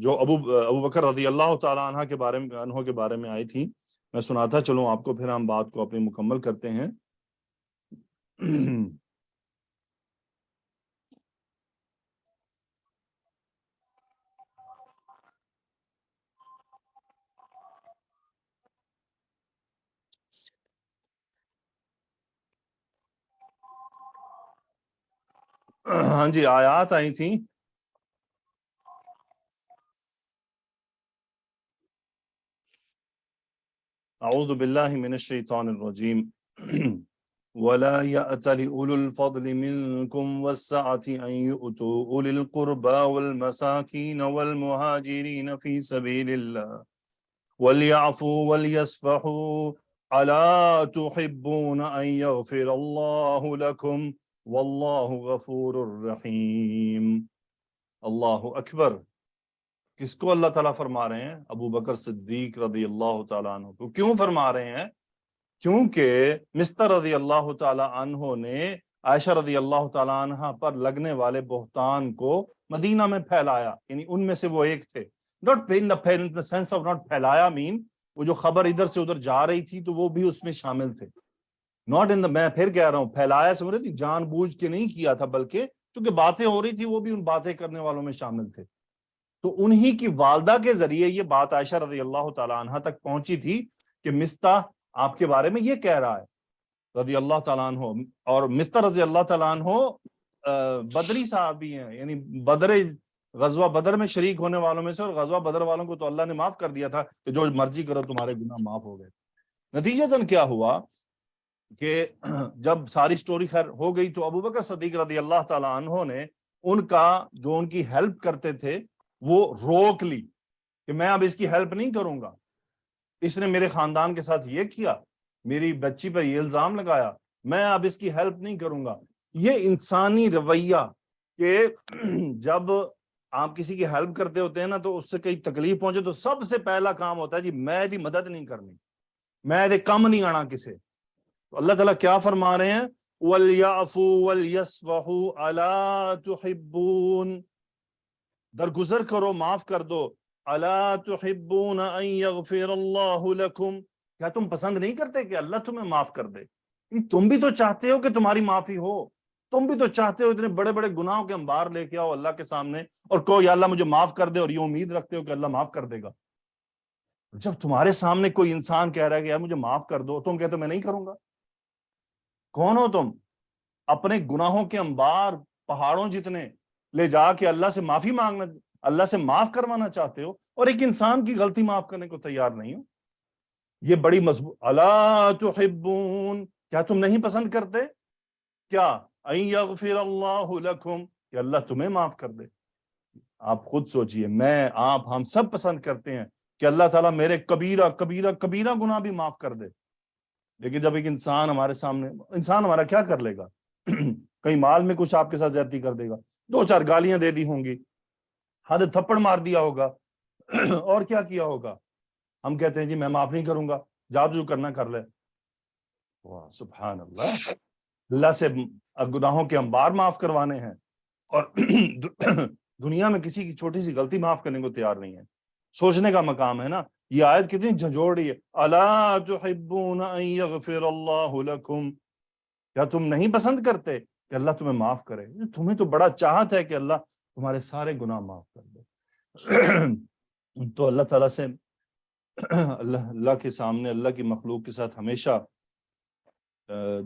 جو ابو بکر رضی اللہ تعالیٰ عنہ کے بارے میں آئی تھی؟ میں سناتا چلوں آپ کو، پھر ہم بات کو اپنی مکمل کرتے ہیں. ہاں جی، آیات آئی تھیں. اعوذ باللہ من الشیطان الرجیم. وَلَا يَأْتَلِ أُولُو الْفَضْلِ مِنْكُمْ وَالسَّعَةِ أَنْ يُؤْتُوا أُولِي الْقُرْبَى وَالْمَسَاكِينَ وَالْمُهَاجِرِينَ فِي سَبِيلِ اللَّهِ وَلْيَعْفُوا وَلْيَصْفَحُوا أَلَا تُحِبُّونَ أَنْ يَغْفِرَ اللَّهُ لَكُمْ وَاللَّهُ غَفُورٌ رَحِيمٌ. اللہ اکبر. کس کو اللہ تعالیٰ فرما رہے ہیں؟ ابو بکر صدیق رضی اللہ تعالیٰ عنہ کو. کیوں فرما رہے ہیں؟ کیونکہ مستر رضی اللہ تعالیٰ عنہ نے عائشہ رضی اللہ تعالیٰ عنہ پر لگنے والے بہتان کو مدینہ میں پھیلایا، یعنی ان میں سے وہ ایک تھے. not in the sense of not پھیلایا mean وہ جو خبر ادھر سے ادھر جا رہی تھی تو وہ بھی اس میں شامل تھے. not in the میں پھر کہہ رہا ہوں پھیلایا سمجھ رہی تھی جان بوجھ کے نہیں کیا تھا بلکہ چونکہ باتیں ہو رہی تھی وہ بھی ان باتیں کرنے والوں میں شامل تھے. تو انہی کی والدہ کے ذریعے یہ بات عائشہ رضی اللہ تعالیٰ عنہ تک پہنچی تھی کہ مستح آپ کے بارے میں یہ کہہ رہا ہے رضی اللہ تعالیٰ عنہ. اور مستح رضی اللہ تعالیٰ عنہ بدری صحابی ہیں, یعنی غزوہ بدر میں شریک ہونے والوں میں سے, اور غزوہ بدر والوں کو تو اللہ نے معاف کر دیا تھا کہ جو مرضی کرو تمہارے گناہ معاف ہو گئے. نتیجتاً کیا ہوا کہ جب ساری سٹوری خیر ہو گئی تو ابوبکر صدیق رضی اللہ تعالیٰ عنہ نے ان کا جو ان کی ہیلپ کرتے تھے وہ روک لی کہ میں اب اس کی ہیلپ نہیں کروں گا, اس نے میرے خاندان کے ساتھ یہ کیا, میری بچی پر یہ الزام لگایا, میں اب اس کی ہیلپ نہیں کروں گا. یہ انسانی رویہ کہ جب آپ کسی کی ہیلپ کرتے ہوتے ہیں نا تو اس سے کئی تکلیف پہنچے تو سب سے پہلا کام ہوتا ہے جی میں دی مدد نہیں کرنی, میں دے کم نہیں آنا کسے. تو اللہ تعالیٰ کیا فرما رہے ہیں وَلْيَعْفُوا وَلْيَصْفَحُوا أَلَا تُحِبُّونَ, درگزر کرو معاف کر دو. أَلَا تُحِبُّونَ أَن يَغْفِرَ اللَّهُ لَكُمْ, کیا تم پسند نہیں کرتے کہ اللہ تمہیں معاف کر دے؟ تم بھی تو چاہتے ہو کہ تمہاری معافی ہو, تم بھی تو چاہتے ہو اتنے بڑے بڑے گناہوں کے انبار لے کے آؤ اللہ کے سامنے اور کہو یا اللہ مجھے معاف کر دے, اور یہ امید رکھتے ہو کہ اللہ معاف کر دے گا. جب تمہارے سامنے کوئی انسان کہہ رہا ہے کہ یار مجھے معاف کر دو, تم کہتے ہو میں نہیں کروں گا. کون ہو تم؟ اپنے گناہوں کے انبار پہاڑوں جتنے لے جا کے اللہ سے معافی مانگنا, اللہ سے معاف کروانا چاہتے ہو, اور ایک انسان کی غلطی معاف کرنے کو تیار نہیں ہو. یہ بڑی مضبوط. الا تحبون, کیا تم نہیں پسند کرتے کیا ان یغفر اللہ لکم, کہ اللہ تمہیں معاف کر دے. آپ خود سوچئے, میں آپ ہم سب پسند کرتے ہیں کہ اللہ تعالیٰ میرے کبیرہ کبیرہ کبیرہ گناہ بھی معاف کر دے. لیکن جب ایک انسان ہمارے سامنے, انسان ہمارا کیا کر لے گا؟ کہیں مال میں کچھ آپ کے ساتھ زیادتی کر دے گا, 2-4 گالیاں دے دی ہوں گی, حد تھپڑ مار دیا ہوگا, اور کیا کیا ہوگا. ہم کہتے ہیں جی میں معاف نہیں کروں گا, جا جو کرنا کر لے. واہ سبحان اللہ, اللہ سے گناہوں کے انبار معاف کروانے ہیں اور دنیا میں کسی کی چھوٹی سی غلطی معاف کرنے کو تیار نہیں ہے. سوچنے کا مقام ہے نا. یہ آیت کتنی جھنجھوڑ رہی ہے, الا تحبون ان یغفر اللہ لکم, کیا تم نہیں پسند کرتے کہ اللہ تمہیں معاف کرے؟ تمہیں تو بڑا چاہت ہے کہ اللہ تمہارے سارے گناہ معاف کر دے. تو اللہ تعالیٰ سے اللہ کے سامنے, اللہ کی مخلوق کے ساتھ ہمیشہ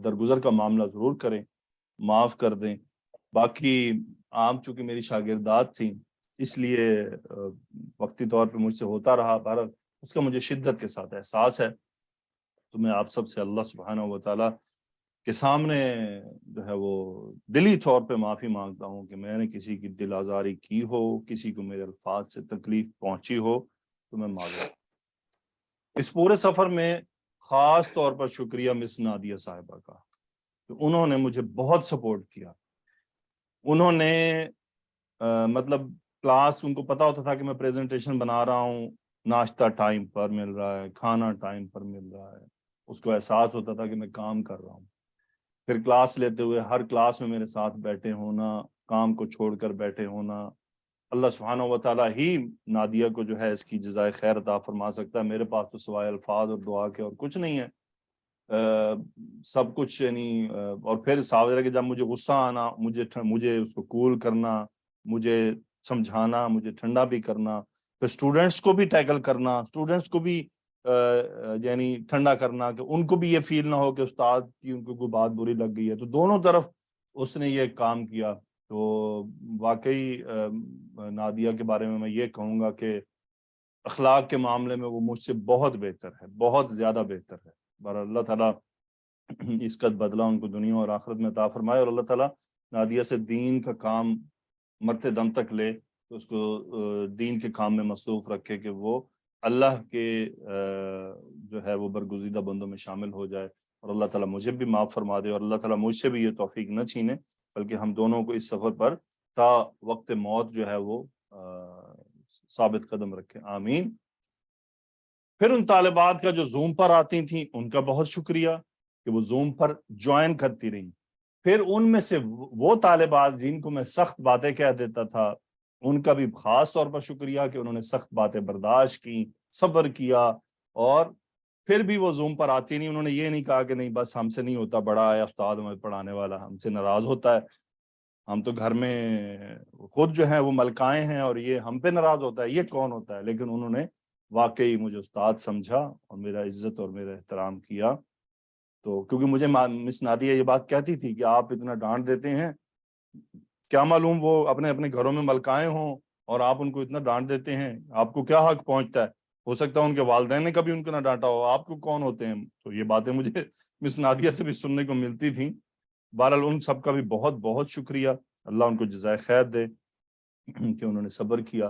درگزر کا معاملہ ضرور کریں, معاف کر دیں. باقی آپ چونکہ میری شاگردات تھیں اس لیے وقتی طور پہ مجھ سے ہوتا رہا, بہرحال اس کا مجھے شدت کے ساتھ احساس ہے. تو میں آپ سب سے اللہ سبحانہ و تعالیٰ کے سامنے جو ہے وہ دلی طور پہ معافی مانگتا ہوں کہ میں نے کسی کی دل آزاری کی ہو, کسی کو میرے الفاظ سے تکلیف پہنچی ہو, تو میں معذرت. اس پورے سفر میں خاص طور پر شکریہ مس نادیہ صاحبہ کا, کہ انہوں نے مجھے بہت سپورٹ کیا. انہوں نے مطلب کلاس, ان کو پتا ہوتا تھا کہ میں پریزنٹیشن بنا رہا ہوں, ناشتہ ٹائم پر مل رہا ہے, کھانا ٹائم پر مل رہا ہے, اس کو احساس ہوتا تھا کہ میں کام کر رہا ہوں. پھر کلاس لیتے ہوئے ہر کلاس میں میرے ساتھ بیٹھے ہونا, کام کو چھوڑ کر بیٹھے ہونا. اللہ سبحانہ و تعالیٰ ہی نادیہ کو جو ہے اس کی جزائے خیر عطا فرما سکتا ہے. میرے پاس تو سوائے الفاظ اور دعا کے اور کچھ نہیں ہے. سب کچھ یعنی اور پھر ساویرہ کہ جب مجھے غصہ آنا, مجھے اس کو کول کرنا, مجھے سمجھانا, مجھے ٹھنڈا بھی کرنا, پھر اسٹوڈنٹس کو بھی ٹیکل کرنا, اسٹوڈنٹس کو بھی یعنی ٹھنڈا کرنا کہ ان کو بھی یہ فیل نہ ہو کہ استاد کی ان کو کوئی بات بری لگ گئی ہے. تو دونوں طرف اس نے یہ کام کیا. تو واقعی نادیہ کے بارے میں یہ کہوں گا کہ اخلاق کے معاملے میں وہ مجھ سے بہت بہتر ہے, بہت زیادہ بہتر ہے. بہرحال اللہ تعالیٰ اس کا بدلہ ان کو دنیا اور آخرت میں عطا فرمائے, اور اللہ تعالیٰ نادیہ سے دین کا کام مرتے دم تک لے, تو اس کو دین کے کام میں مصروف رکھے کہ وہ اللہ کے جو ہے وہ برگزیدہ بندوں میں شامل ہو جائے. اور اللہ تعالیٰ مجھے بھی معاف فرما دے, اور اللہ تعالیٰ مجھ سے بھی یہ توفیق نہ چھینے, بلکہ ہم دونوں کو اس سفر پر تا وقت موت جو ہے وہ ثابت قدم رکھے. آمین. پھر ان طالبات کا جو زوم پر آتی تھیں ان کا بہت شکریہ کہ وہ زوم پر جوائن کرتی رہیں. پھر ان میں سے وہ طالبات جن کو میں سخت باتیں کہہ دیتا تھا, ان کا بھی خاص طور پر شکریہ کہ انہوں نے سخت باتیں برداشت کی، صبر کیا، اور پھر بھی وہ زوم پر آتی نہیں. انہوں نے یہ نہیں کہا کہ نہیں بس ہم سے نہیں ہوتا، بڑا ہے استاد ہمیں پڑھانے والا، ہم سے ناراض ہوتا ہے، ہم تو گھر میں خود جو ہیں وہ ملکائیں ہیں اور یہ ہم پہ ناراض ہوتا ہے، یہ کون ہوتا ہے. لیکن انہوں نے واقعی مجھے استاد سمجھا اور میرا عزت اور میرا احترام کیا. تو کیونکہ مجھے مس نادیہ یہ بات کہتی تھی کہ آپ اتنا ڈانٹ دیتے ہیں، کیا معلوم وہ اپنے اپنے گھروں میں ملکائیں ہوں اور آپ ان کو اتنا ڈانٹ دیتے ہیں، آپ کو کیا حق پہنچتا ہے؟ ہو سکتا ہے ان کے والدین نے کبھی ان کو نہ ڈانٹا ہو، آپ کو کون ہوتے ہیں؟ تو یہ باتیں مجھے مس نادیہ سے بھی سننے کو ملتی تھیں. بہرحال ان سب کا بھی بہت بہت شکریہ، اللہ ان کو جزائے خیر دے کہ انہوں نے صبر کیا.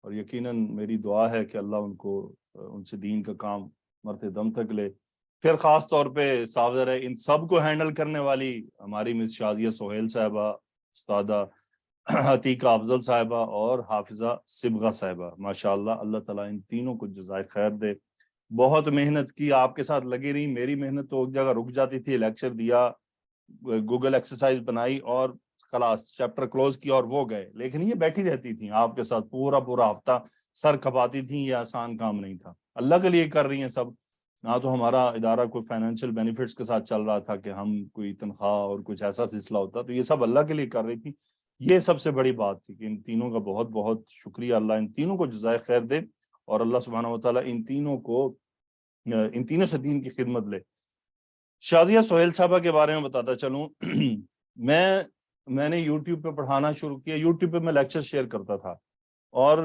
اور یقیناً میری دعا ہے کہ اللہ ان کو ان سے دین کا کام مرتے دم تک لے. پھر خاص طور پہ صاف ظاہر ہے ان سب کو ہینڈل کرنے والی ہماری مس شازیہ سہیل صاحبہ، استادہ عتیقہ افضل صاحبہ اور حافظہ صبغہ صاحبہ، ماشاءاللہ اللہ تعالیٰ ان تینوں کو جزائے خیر دے. بہت محنت کی، آپ کے ساتھ لگی رہی. میری محنت تو ایک جگہ رک جاتی تھی، لیکچر دیا، گوگل ایکسرسائز بنائی اور خلاص چیپٹر کلوز کیا اور وہ گئے. لیکن یہ بیٹھی رہتی تھیں آپ کے ساتھ پورا ہفتہ، سر کھپاتی تھیں. یہ آسان کام نہیں تھا، اللہ کے لیے کر رہی ہیں سب. نہ تو ہمارا ادارہ کوئی فائنینشیل بینیفٹس کے ساتھ چل رہا تھا کہ ہم کوئی تنخواہ اور کچھ ایسا سلسلہ ہوتا، تو یہ سب اللہ کے لیے کر رہی تھی. یہ سب سے بڑی بات تھی کہ ان تینوں کا بہت بہت شکریہ، اللہ ان تینوں کو جزائے خیر دے اور اللہ سبحانہ وتعالیٰ ان تینوں سے دین کی خدمت لے. شازیہ سہیل صاحبہ کے بارے میں بتاتا چلوں. میں نے یوٹیوب پہ پڑھانا شروع کیا. یوٹیوب پہ میں لیکچر شیئر کرتا تھا اور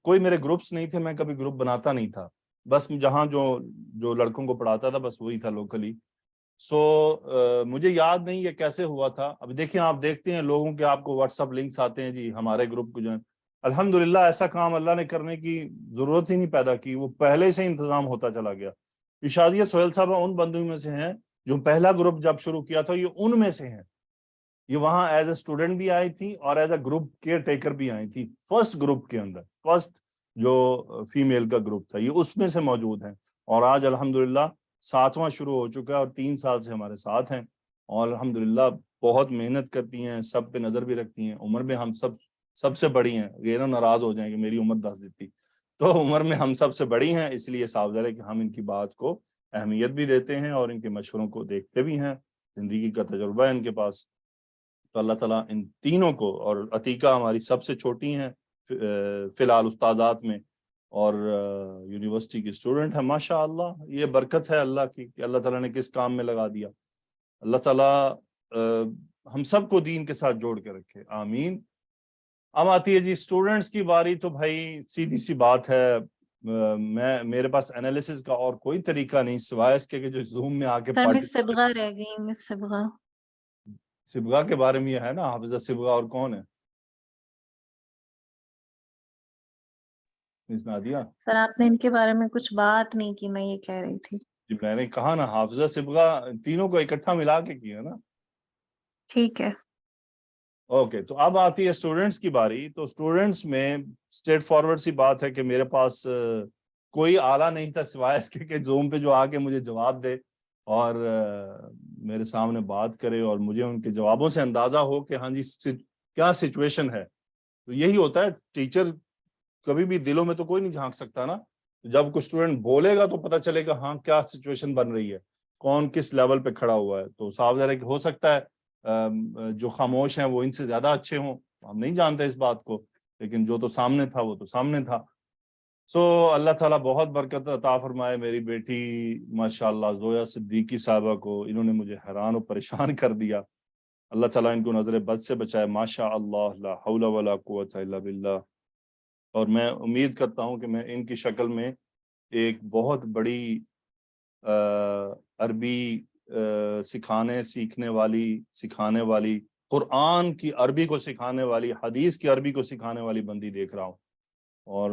کوئی میرے گروپس نہیں تھے، میں کبھی گروپ بناتا نہیں تھا، بس جہاں جو لڑکوں کو پڑھاتا تھا بس وہی تھا لوکلی. مجھے یاد نہیں یہ کیسے ہوا تھا. اب دیکھیں، آپ دیکھتے ہیں لوگوں کے آپ کو واٹس ایپ لنکس آتے ہیں، جی ہمارے گروپ کو جو ہے، الحمدللہ ایسا کام اللہ نے کرنے کی ضرورت ہی نہیں پیدا کی، وہ پہلے سے انتظام ہوتا چلا گیا. شازیہ سہیل صاحبہ ان بندوں میں سے ہیں جو پہلا گروپ جب شروع کیا تھا، یہ ان میں سے ہیں. یہ وہاں ایز اے اسٹوڈنٹ بھی آئی تھی اور as a group care taker بھی آئی تھی. فرسٹ گروپ کے اندر فرسٹ جو فیمیل کا گروپ تھا، یہ اس میں سے موجود ہیں. اور آج الحمدللہ 7واں شروع ہو چکا ہے اور 3 سال سے ہمارے ساتھ ہیں اور الحمدللہ بہت محنت کرتی ہیں، سب پہ نظر بھی رکھتی ہیں. عمر میں ہم سب سے بڑی ہیں، یہ نہ ناراض ہو جائیں کہ میری عمر 10 دیتی، تو عمر میں ہم سب سے بڑی ہیں، اس لیے صاف ظاہر ہے کہ ہم ان کی بات کو اہمیت بھی دیتے ہیں اور ان کے مشوروں کو دیکھتے بھی ہیں. زندگی کا تجربہ ہے ان کے پاس. تو اللہ تعالیٰ ان تینوں کو، اور عتیقہ ہماری سب سے چھوٹی ہیں فی الحال استاذات میں اور یونیورسٹی کی اسٹوڈنٹ ہے. ماشاء اللہ یہ برکت ہے اللہ کی کہ اللہ تعالیٰ نے کس کام میں لگا دیا. اللہ تعالیٰ ہم سب کو دین کے ساتھ جوڑ کے رکھے، آمین. اب آتی ہے جی اسٹوڈنٹس کی باری. تو بھائی سیدھی سی بات ہے، میرے پاس انالیسس کا اور کوئی طریقہ نہیں سوائے اس کے کہ جو زوم میں آ کے سر مس صبغہ رہ گئی، مس صبغہ. صبغہ کے بارے میں یہ ہے نا، حافظہ صبغہ، اور کون ہے؟ مس نادیہ. سر آپ نے ان کے بارے میں کچھ بات نہیں کی، میں یہ کہہ رہی تھی. جی میں نے کہا نا، حافظہ صبغہ تینوں کو اکٹھا ملا کے کیا نا. ٹھیک ہے. اوکے، تو اب آتی ہے اسٹوڈنٹس کی باری. تو اسٹوڈنٹس میں اسٹریٹ فارورڈ سی بات ہے کہ میرے پاس کوئی آلہ نہیں تھا سوائے اس کے کہ زوم پہ جو آ کے مجھے جواب دے اور میرے سامنے بات کرے اور مجھے ان کے جوابوں سے اندازہ ہو کہ ہاں جی کیا سچویشن ہے. تو یہی ہوتا ہے، ٹیچر کبھی بھی دلوں میں تو کوئی نہیں جھانک سکتا نا. جب کوئی اسٹوڈنٹ بولے گا تو پتہ چلے گا ہاں کیا سچویشن بن رہی ہے، کون کس لیول پہ کھڑا ہوا ہے. تو صاف ظاہر ہے کہ ہو سکتا ہے جو خاموش ہیں وہ ان سے زیادہ اچھے ہوں، ہم نہیں جانتے اس بات کو، لیکن جو تو سامنے تھا وہ تو سامنے تھا. اللہ تعالیٰ بہت برکت عطا فرمائے میری بیٹی ماشاءاللہ زویا صدیقی صاحبہ کو. انہوں نے مجھے حیران و پریشان کر دیا. اللہ تعالیٰ ان کو نظر بد سے بچائے. ماشاءاللہ لا حول ولا قوت الا باللہ. اور میں امید کرتا ہوں کہ میں ان کی شکل میں ایک بہت بڑی عربی سکھانے والی قرآن کی عربی کو سکھانے والی، حدیث کی عربی کو سکھانے والی بندی دیکھ رہا ہوں. اور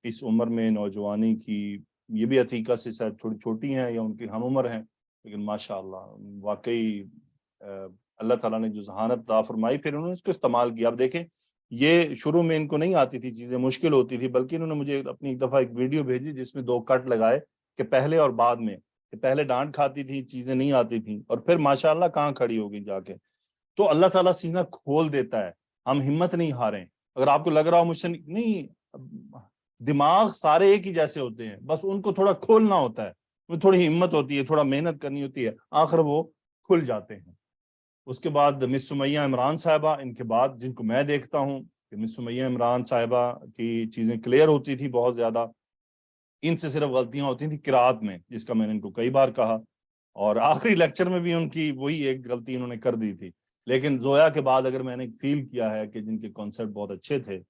اس عمر میں نوجوانی کی، یہ بھی عتیقہ سے شاید تھوڑی چھوٹی ہیں یا ان کی ہم عمر ہیں، لیکن ماشاءاللہ واقعی اللہ تعالیٰ نے جو ذہانت عطا فرمائی پھر انہوں نے اس کو استعمال کیا. اب دیکھیں یہ شروع میں ان کو نہیں آتی تھی چیزیں، مشکل ہوتی تھی، بلکہ انہوں نے مجھے اپنی ایک دفعہ ایک ویڈیو بھیجی جس میں 2 کٹ لگائے کہ پہلے اور بعد میں، کہ پہلے ڈانٹ کھاتی تھی، چیزیں نہیں آتی تھیں، اور پھر ماشاءاللہ کہاں کھڑی ہوگی جا کے. تو اللہ تعالیٰ سینہ کھول دیتا ہے، ہم ہمت نہیں ہاریں. اگر آپ کو لگ رہا ہو مجھ سے نہیں، دماغ سارے ایک ہی جیسے ہوتے ہیں، بس ان کو تھوڑا کھولنا ہوتا ہے، ان تھوڑی ہمت ہوتی ہے، تھوڑا محنت کرنی ہوتی ہے، آخر وہ کھل جاتے ہیں۔ اس کے بعد مس سمیہ عمران صاحبہ، ان کے بعد جن کو میں دیکھتا ہوں کہ مس سمیہ عمران صاحبہ کی چیزیں کلیئر ہوتی تھی بہت زیادہ، ان سے صرف غلطیاں ہوتی تھیں قرات میں، جس کا میں نے ان کو کئی بار کہا، اور آخری لیکچر میں بھی ان کی وہی ایک غلطی انہوں نے کر دی تھی۔ لیکن زویا کے بعد اگر میں نے فیل کیا ہے کہ جن کے کانسیپٹ بہت اچھے تھے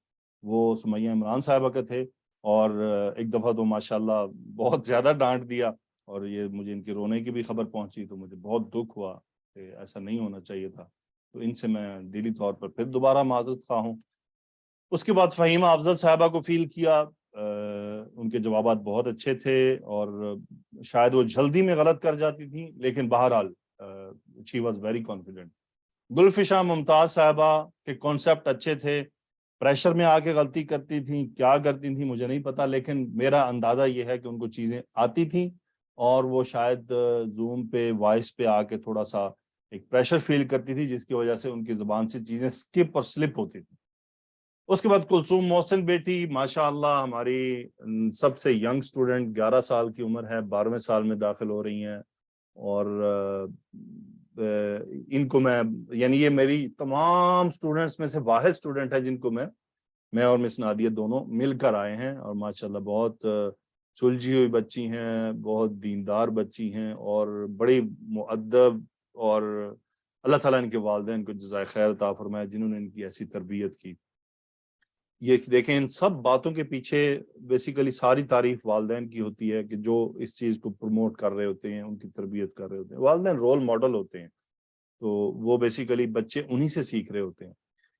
وہ سمیہ عمران صاحبہ کے تھے، اور ایک دفعہ تو ماشاءاللہ بہت زیادہ ڈانٹ دیا، اور یہ مجھے ان کے رونے کی بھی خبر پہنچی تو مجھے بہت دکھ ہوا کہ ایسا نہیں ہونا چاہیے تھا، تو ان سے میں دلی طور پر پھر دوبارہ معذرت خواہ ہوں۔ اس کے بعد فہیمہ افضل صاحبہ کو فیل کیا، ان کے جوابات بہت اچھے تھے، اور شاید وہ جلدی میں غلط کر جاتی تھیں، لیکن بہرحال she was very confident. Gulafsha Mumtaz صاحبہ کے کانسیپٹ اچھے تھے، پریشر میں آ کے غلطی کرتی تھیں، کیا کرتی تھیں مجھے نہیں پتا، لیکن میرا اندازہ یہ ہے کہ ان کو چیزیں آتی تھیں، اور وہ شاید زوم پہ وائس پہ آ کے تھوڑا سا ایک پریشر فیل کرتی تھی، جس کی وجہ سے ان کی زبان سے چیزیں سکپ اور سلپ ہوتی تھی۔ اس کے بعد کلثوم محسن بیٹی، ماشاءاللہ ہماری سب سے ینگ سٹوڈنٹ، 11 سال کی عمر ہے، 12ویں سال میں داخل ہو رہی ہیں، اور ان کو میں یعنی یہ میری تمام سٹوڈنٹس میں سے واحد سٹوڈنٹ ہے جن کو میں اور مس نادیہ دونوں مل کر آئے ہیں، اور ماشاءاللہ بہت سلجھی ہوئی بچی ہیں، بہت دیندار بچی ہیں، اور بڑی مؤدب، اور اللہ تعالیٰ ان کے والدین کو جزائے خیر عطا فرمائے جنہوں نے ان کی ایسی تربیت کی۔ یہ دیکھیں ان سب باتوں کے پیچھے بیسیکلی ساری تعریف والدین کی ہوتی ہے، کہ جو اس چیز کو پروموٹ کر رہے ہوتے ہیں، ان کی تربیت کر رہے ہوتے ہیں۔ والدین رول ماڈل ہوتے ہیں، تو وہ بیسیکلی بچے انہی سے سیکھ رہے ہوتے ہیں۔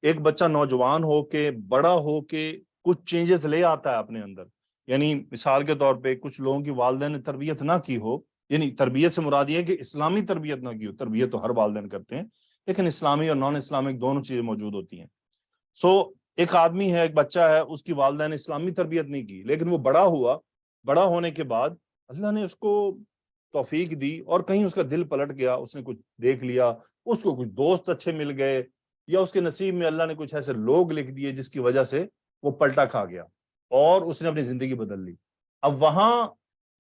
ایک بچہ نوجوان ہو کے، بڑا ہو کے کچھ چینجز لے آتا ہے اپنے اندر، یعنی مثال کے طور پہ کچھ لوگوں کی والدین نے تربیت نہ کی ہو، یعنی تربیت سے مراد یہ ہے کہ اسلامی تربیت نہ کی ہو، تربیت تو ہر والدین کرتے ہیں، لیکن اسلامی اور نان اسلامک دونوں چیزیں موجود ہوتی ہیں۔ ایک آدمی ہے، ایک بچہ ہے، اس کی والدین نے اسلامی تربیت نہیں کی، لیکن وہ بڑا ہوا، بڑا ہونے کے بعد اللہ نے اس کو توفیق دی، اور کہیں اس کا دل پلٹ گیا، اس نے کچھ دیکھ لیا، اس کو کچھ دوست اچھے مل گئے، یا اس کے نصیب میں اللہ نے کچھ ایسے لوگ لکھ دیے جس کی وجہ سے وہ پلٹا کھا گیا، اور اس نے اپنی زندگی بدل لی۔ اب وہاں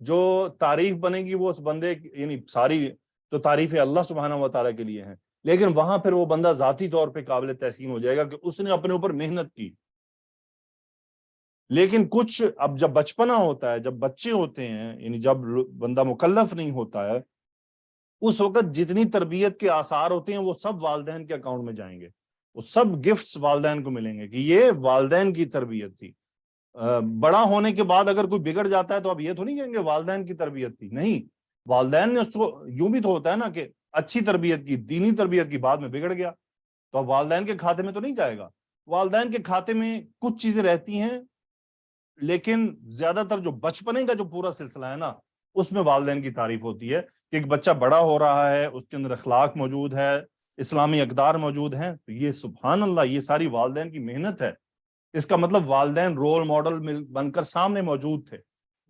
جو تعریف بنے گی وہ اس بندے، یعنی ساری تو تعریفیں اللہ سبحانہ و تعالیٰ کے لیے ہیں، لیکن وہاں پھر وہ بندہ ذاتی طور پہ قابل تحسین ہو جائے گا کہ اس نے اپنے اوپر محنت کی۔ لیکن کچھ اب جب بچپنا ہوتا ہے، جب بچے ہوتے ہیں، یعنی جب بندہ مکلف نہیں ہوتا ہے، اس وقت جتنی تربیت کے آثار ہوتے ہیں وہ سب والدین کے اکاؤنٹ میں جائیں گے، وہ سب گفٹس والدین کو ملیں گے کہ یہ والدین کی تربیت تھی۔ بڑا ہونے کے بعد اگر کوئی بگڑ جاتا ہے تو اب یہ تو نہیں کہیں گے والدین کی تربیت تھی، نہیں، والدین نے اس کو، یوں بھی تو ہوتا ہے نا کہ اچھی تربیت کی، دینی تربیت کی، بعد میں بگڑ گیا تو اب والدین کے کھاتے میں تو نہیں جائے گا۔ والدین کے کھاتے میں کچھ چیزیں رہتی ہیں، لیکن زیادہ تر جو بچپنے کا جو پورا سلسلہ ہے نا، اس میں والدین کی تعریف ہوتی ہے کہ ایک بچہ بڑا ہو رہا ہے، اس کے اندر اخلاق موجود ہے، اسلامی اقدار موجود ہیں، تو یہ سبحان اللہ، یہ ساری والدین کی محنت ہے۔ اس کا مطلب والدین رول ماڈل بن کر سامنے موجود تھے۔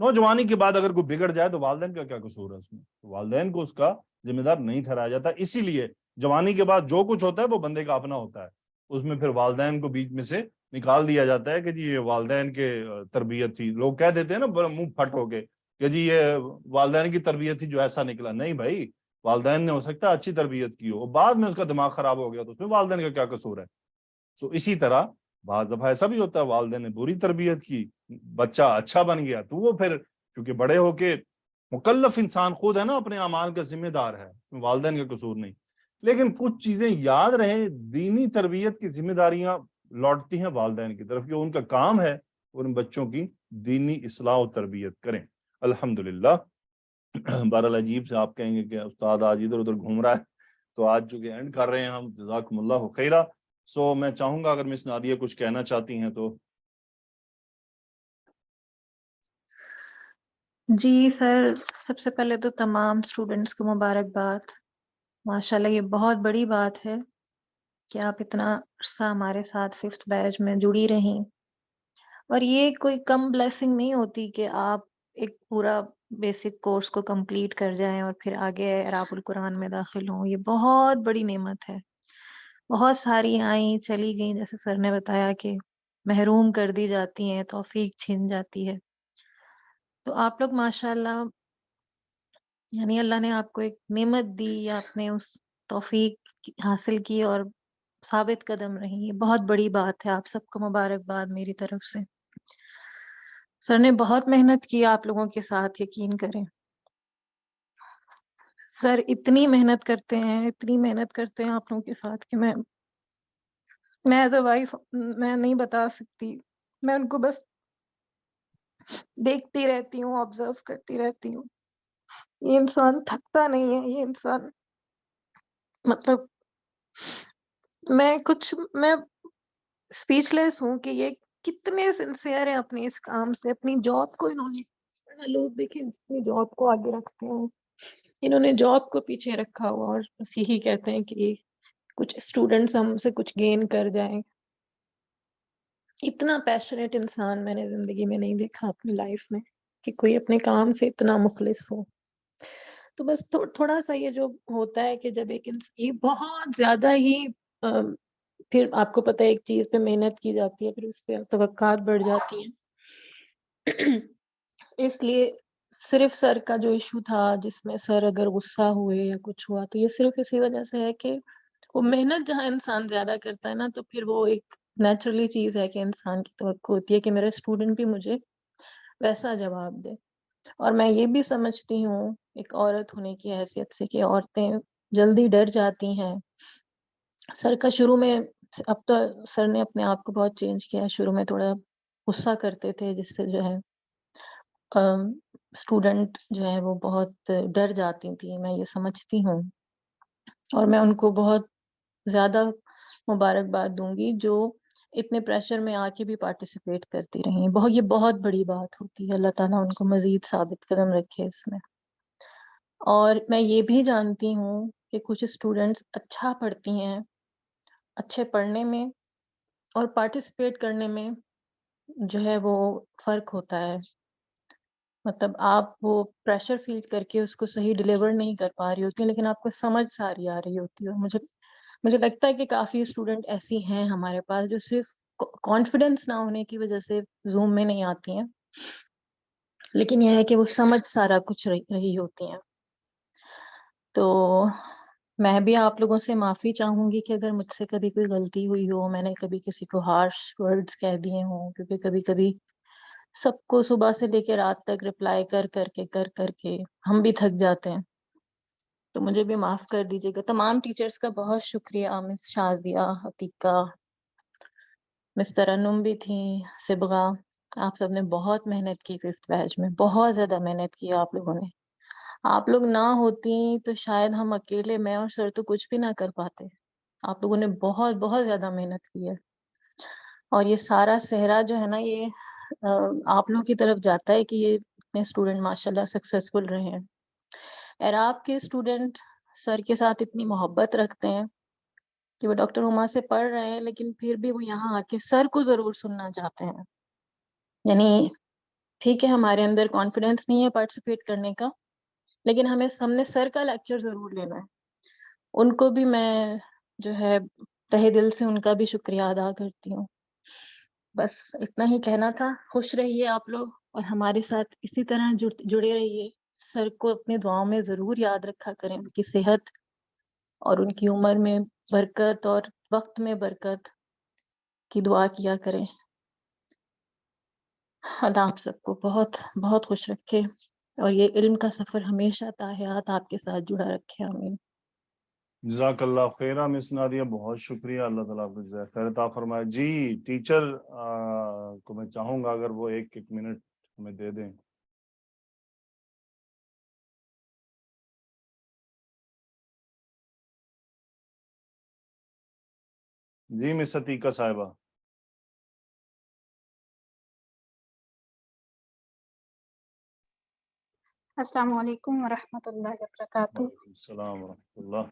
نوجوانی کے بعد اگر کوئی بگڑ جائے تو والدین کا کیا قصور ہے اس میں؟ والدین کو اس کا ذمہ دار نہیں ٹھہرایا جاتا۔ اسی لیے جوانی کے بعد جو کچھ ہوتا ہے وہ بندے کا اپنا ہوتا ہے، اس میں پھر والدین کو بیچ میں سے نکال دیا جاتا ہے کہ جی یہ والدین کے تربیت تھی۔ لوگ کہہ دیتے ہیں نا منہ پھٹ ہو کے کہ جی یہ والدین کی تربیت تھی جو ایسا نکلا۔ نہیں بھائی، والدین نے ہو سکتا ہے اچھی تربیت کی ہو، بعد میں اس کا دماغ خراب ہو گیا تو اس میں والدین کا کیا قصور ہے؟ اسی طرح بعض دفعہ ایسا بھی ہوتا ہے والدین نے بری تربیت کی، بچہ اچھا بن گیا تو وہ پھر چونکہ بڑے ہو کے مکلف انسان خود ہے نا، اپنے اعمال کا ذمہ دار ہے، والدین کا قصور نہیں۔ لیکن کچھ چیزیں یاد رہیں، دینی تربیت کی ذمہ داریاں لوٹتی ہیں والدین کی طرف، کہ ان کا کام ہے ان بچوں کی دینی اصلاح و تربیت کریں۔ الحمدللہ۔ بہرحال عجیب سے آپ کہیں گے کہ استاد آج ادھر ادھر گھوم رہا ہے، تو آج چونکہ اینڈ کر رہے ہیں ہم، جزاکم اللہ خیرہ۔ میں چاہوں گا اگر مس نادیہ کچھ کہنا چاہتی ہیں تو۔ جی سر، سب سے پہلے تو تمام اسٹوڈنٹس کو مبارکباد۔ ماشاءاللہ یہ بہت بڑی بات ہے کہ آپ اتنا عرصہ ہمارے ساتھ 5th بیچ میں جڑی رہیں، اور یہ کوئی کم بلیسنگ نہیں ہوتی کہ آپ ایک پورا بیسک کورس کو کمپلیٹ کر جائیں اور پھر آگے اعراب القرآن میں داخل ہوں۔ یہ بہت بڑی نعمت ہے۔ بہت ساری آئیں چلی گئیں، جیسے سر نے بتایا کہ محروم کر دی جاتی ہیں، توفیق چھن جاتی ہے. تو آپ لوگ ماشاءاللہ یعنی اللہ نے آپ کو ایک نعمت دی، آپ نے اس توفیق حاصل کی اور ثابت قدم رہی. یہ بہت بڑی بات ہے. آپ سب کو مبارکباد میری طرف سے. سر نے بہت محنت کی آپ لوگوں کے ساتھ، یقین کریں. سر اتنی محنت کرتے ہیں آپ لوگوں کے ساتھ کہ میں ایز اے وائف میں نہیں بتا سکتی. میں ان کو بس دیکھتی رہتی ہوں، آبزرو کرتی رہتی ہوں. یہ انسان تھکتا نہیں ہے. یہ انسان مطلب میں اسپیچ لیس ہوں کہ یہ کتنے سنسیئر ہیں اپنے اس کام سے. اپنی جاب کو انہوں نے، لوگ دیکھیں اپنی جاب کو آگے رکھتے ہیں، انہوں نے جاب کو پیچھے رکھا ہوا اور بس یہی کہتے ہیں کہ کچھ اسٹوڈنٹس ہم سے کچھ گین کر جائیں. اتنا پیشنیٹ انسان میں نے زندگی میں نہیں دیکھا اپنی لائف میں کہ کوئی اپنے کام سے اتنا مخلص ہو. تو بس تھوڑا سا یہ جو ہوتا ہے کہ جب یہ بہت زیادہ ہی پھر آپ کو پتہ ہے ایک چیز پہ محنت کی جاتی ہے، پھر اس پہ توقعات بڑھ جاتی ہیں. اس لیے صرف سر کا جو ایشو تھا جس میں سر اگر غصہ ہوئے یا کچھ ہوا تو یہ صرف اسی وجہ سے ہے کہ وہ محنت جہاں انسان زیادہ کرتا ہے نا تو پھر وہ ایک نیچرلی چیز ہے کہ انسان کی توقع ہوتی ہے کہ میرا اسٹوڈنٹ بھی مجھے ویسا جواب دے. اور میں یہ بھی سمجھتی ہوں ایک عورت ہونے کی حیثیت سے کہ عورتیں جلدی ڈر جاتی ہیں. سر کا شروع میں، اب تو سر نے اپنے آپ کو بہت چینج کیا ہے. شروع میں تھوڑا غصہ کرتے تھے جس سے جو ہے اسٹوڈنٹ جو ہے وہ بہت ڈر جاتی تھی. میں یہ سمجھتی ہوں اور میں ان کو بہت زیادہ مبارکباد دوں گی جو اتنے پریشر میں آ کے بھی پارٹیسپیٹ کرتی رہی. یہ بہت بڑی بات ہوتی ہے. اللہ تعالیٰ ان کو مزید ثابت قدم رکھے اس میں. اور میں یہ بھی جانتی ہوں کہ کچھ اسٹوڈنٹس اچھا پڑھتی ہیں، اچھے پڑھنے میں اور پارٹیسپیٹ کرنے میں جو ہے وہ فرق ہوتا ہے. مطلب آپ وہ پریشر فیل کر کے اس کو صحیح ڈیلیور نہیں کر پا رہی ہوتی لیکن آپ کو سمجھ ساری آ رہی ہوتی ہے. اور مجھے لگتا ہے کہ کافی اسٹوڈنٹ ایسی ہیں ہمارے پاس جو صرف کانفیڈنس نہ ہونے کی وجہ سے زوم میں نہیں آتی ہیں، لیکن یہ ہے کہ وہ سمجھ سارا کچھ رہی ہوتی ہیں. تو میں بھی آپ لوگوں سے معافی چاہوں گی کہ اگر مجھ سے کبھی کوئی غلطی ہوئی ہو، میں نے کبھی کسی کو ہارش ورڈز کہہ دیے ہوں، کیونکہ کبھی کبھی سب کو صبح سے لے کے رات تک رپلائی کر کے ہم بھی تھک جاتے ہیں. تو مجھے بھی معاف کر دیجیے گا. تمام ٹیچرز کا بہت شکریہ. مس شازیہ، عتیقہ، مس ترنم بھی تھیں، صبغہ، آپ سب نے بہت محنت کی. 5th بیچ میں بہت زیادہ محنت کی آپ لوگوں نے. آپ لوگ نہ ہوتی تو شاید ہم اکیلے، میں اور سر تو کچھ بھی نہ کر پاتے. آپ لوگوں نے بہت بہت زیادہ محنت کی ہے اور یہ سارا صحرا جو ہے نا یہ آپ لوگوں کی طرف جاتا ہے کہ یہ اتنے اسٹوڈنٹ ماشاءاللہ سکسیسفل رہے ہیں. اعراب کے اسٹوڈنٹ سر کے ساتھ اتنی محبت رکھتے ہیں کہ وہ ڈاکٹر ہما سے پڑھ رہے ہیں لیکن پھر بھی وہ یہاں آ کے سر کو ضرور سننا چاہتے ہیں. یعنی ٹھیک ہے ہمارے اندر کانفیڈینس نہیں ہے پارٹیسپیٹ کرنے کا، لیکن ہم نے سر کا لیکچر ضرور لینا ہے. ان کو بھی میں جو ہے تہہ دل سے ان کا بھی شکریہ ادا کرتی ہوں. بس اتنا ہی کہنا تھا. خوش رہیے آپ لوگ اور ہمارے ساتھ اسی طرح جڑے رہیے. سر کو اپنے دعاؤں میں ضرور یاد رکھا کریں. ان کی صحت اور ان کی عمر میں برکت اور وقت میں برکت کی دعا کیا کریں. اللہ آپ سب کو بہت بہت خوش رکھے اور یہ علم کا سفر ہمیشہ تا حیات آپ کے ساتھ جڑا رکھے. آمین. جزاک اللہ خیرہ مس نادیہ، بہت شکریہ. اللہ تعالیٰ آپ کو جزائے خیر عطا فرمائے. جی ٹیچر کو میں چاہوں گا اگر وہ ایک منٹ ہمیں دے دیں. جی مس عتیقہ صاحبہ. السلام علیکم ورحمۃ اللہ وبرکاتہ. وعلیکم السلام ورحمۃ اللہ.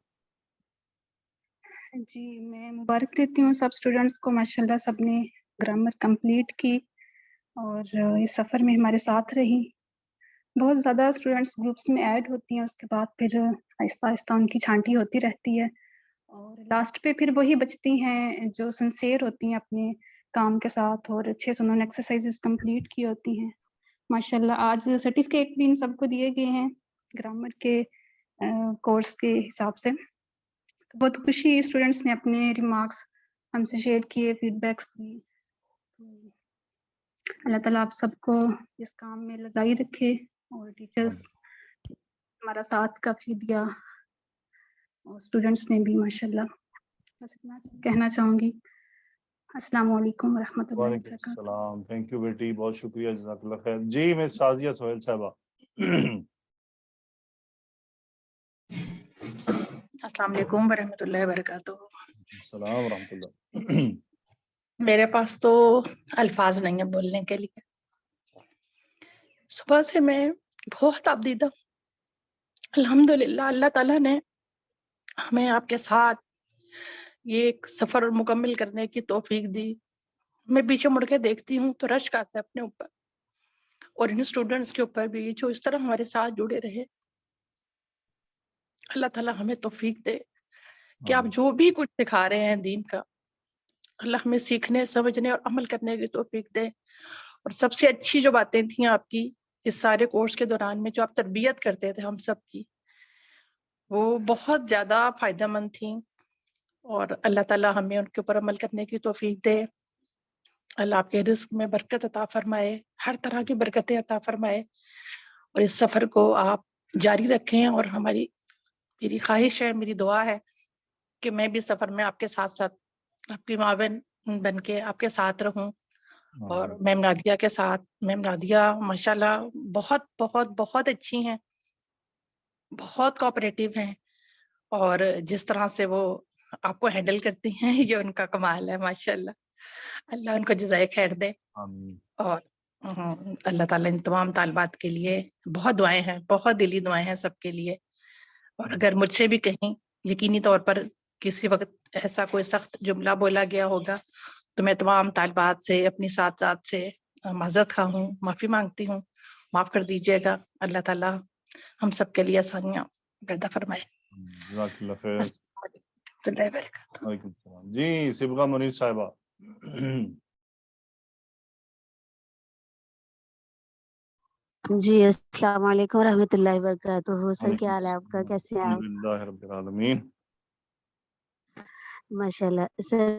جی میں مبارک دیتی ہوں سب اسٹوڈنٹس کو. ماشاءاللہ سب نے گرامر کمپلیٹ کی اور اس سفر میں ہمارے ساتھ رہی. بہت زیادہ اسٹوڈنٹس گروپس میں ایڈ ہوتی ہیں، اس کے بعد پھر آہستہ آہستہ ان کی چھانٹی ہوتی رہتی ہے اور لاسٹ پہ پھر وہی بچتی ہیں جو سنسیئر ہوتی ہیں اپنے کام کے ساتھ اور اچھے سے انہوں نے ایکسرسائزز کمپلیٹ کی ہوتی ہیں ماشاءاللہ. آج سرٹیفکیٹ بھی ان سب کو دیے گئے ہیں گرامر کے کورس کے حساب سے. بہت خوشی اسٹوڈینٹس نے اپنے ریمارکس ہم سے شیئر کیے, فیڈ بیکس دی. اللہ تعالیٰ آپ سب کو اس کام میں لگائی رکھے, اور ٹیچرس ہمارا ساتھ کافی دیا اور اسٹوڈینٹس نے بھی ماشاءاللہ. بس اتنا کہنا چاہوں گی. السلام علیکم ورحمۃ اللہ وعلیکم وبرکاتہ. السلام. تھینک یو بیٹی, بہت شکریہ, جزاک اللہ خیر. جی مس شازیہ سہیل صاحبہ. السلام علیکم ورحمۃ اللہ وبرکاتہ. السلام ورحمۃ اللہ. میرے پاس تو الفاظ نہیں ہیں بولنے کے لیے. صبح سے میں بہت آبدیدہ. الحمدللہ اللہ تعالیٰ نے ہمیں آپ کے ساتھ یہ ایک سفر مکمل کرنے کی توفیق دی. میں پیچھے مڑ کے دیکھتی ہوں تو رشک آتا ہے اپنے اوپر اور ان اسٹوڈنٹس کے اوپر بھی جو اس طرح ہمارے ساتھ جڑے رہے. اللہ تعالیٰ ہمیں توفیق دے کہ آپ جو بھی کچھ سکھا رہے ہیں دین کا, اللہ ہمیں سیکھنے, سمجھنے اور عمل کرنے کی توفیق دے. اور سب سے اچھی جو باتیں تھیں آپ کی اس سارے کورس کے دوران میں, جو آپ تربیت کرتے تھے ہم سب کی, وہ بہت زیادہ فائدہ مند تھیں. اور اللہ تعالیٰ ہمیں ان کے اوپر عمل کرنے کی توفیق دے. اللہ آپ کے رزق میں برکت عطا فرمائے, ہر طرح کی برکتیں عطا فرمائے, اور اس سفر کو آپ جاری رکھیں. اور میری خواہش ہے, میری دعا ہے کہ میں بھی سفر میں آپ کے ساتھ ساتھ آپ کی معاون بن کے آپ کے ساتھ رہوں. اور میم نادیہ کے ساتھ, میم نادیہ ماشاءاللہ بہت بہت بہت اچھی ہیں, بہت کوآپریٹیو ہیں, اور جس طرح سے وہ آپ کو ہینڈل کرتی ہیں یہ ان کا کمال ہے ماشاءاللہ. اللہ ان کو جزائے خیر دے. اور اللہ تعالیٰ ان تمام طالبات کے لیے بہت دعائیں ہیں, بہت دلی دعائیں ہیں سب کے لیے. اور اگر مجھ سے بھی کہیں یقینی طور پر کسی وقت ایسا کوئی سخت جملہ بولا گیا ہوگا تو میں تمام طالبات سے, اپنی ساتھ سے معذرت خواہ ہوں, معافی مانگتی ہوں. معاف کر دیجیے گا. اللہ تعالیٰ ہم سب کے لیے آسانیاں پیدا فرمائے. جزاک اللہ خیر. وعلیکم السلام. جی صبغہ منیر صاحبہ. جی السلام علیکم ورحمۃ اللہ وبرکاتہ. سر کیا حال ہے آپ کا, کیسے ہیں آپ؟ الحمدللہ رب العالمین. ماشاء اللہ سر.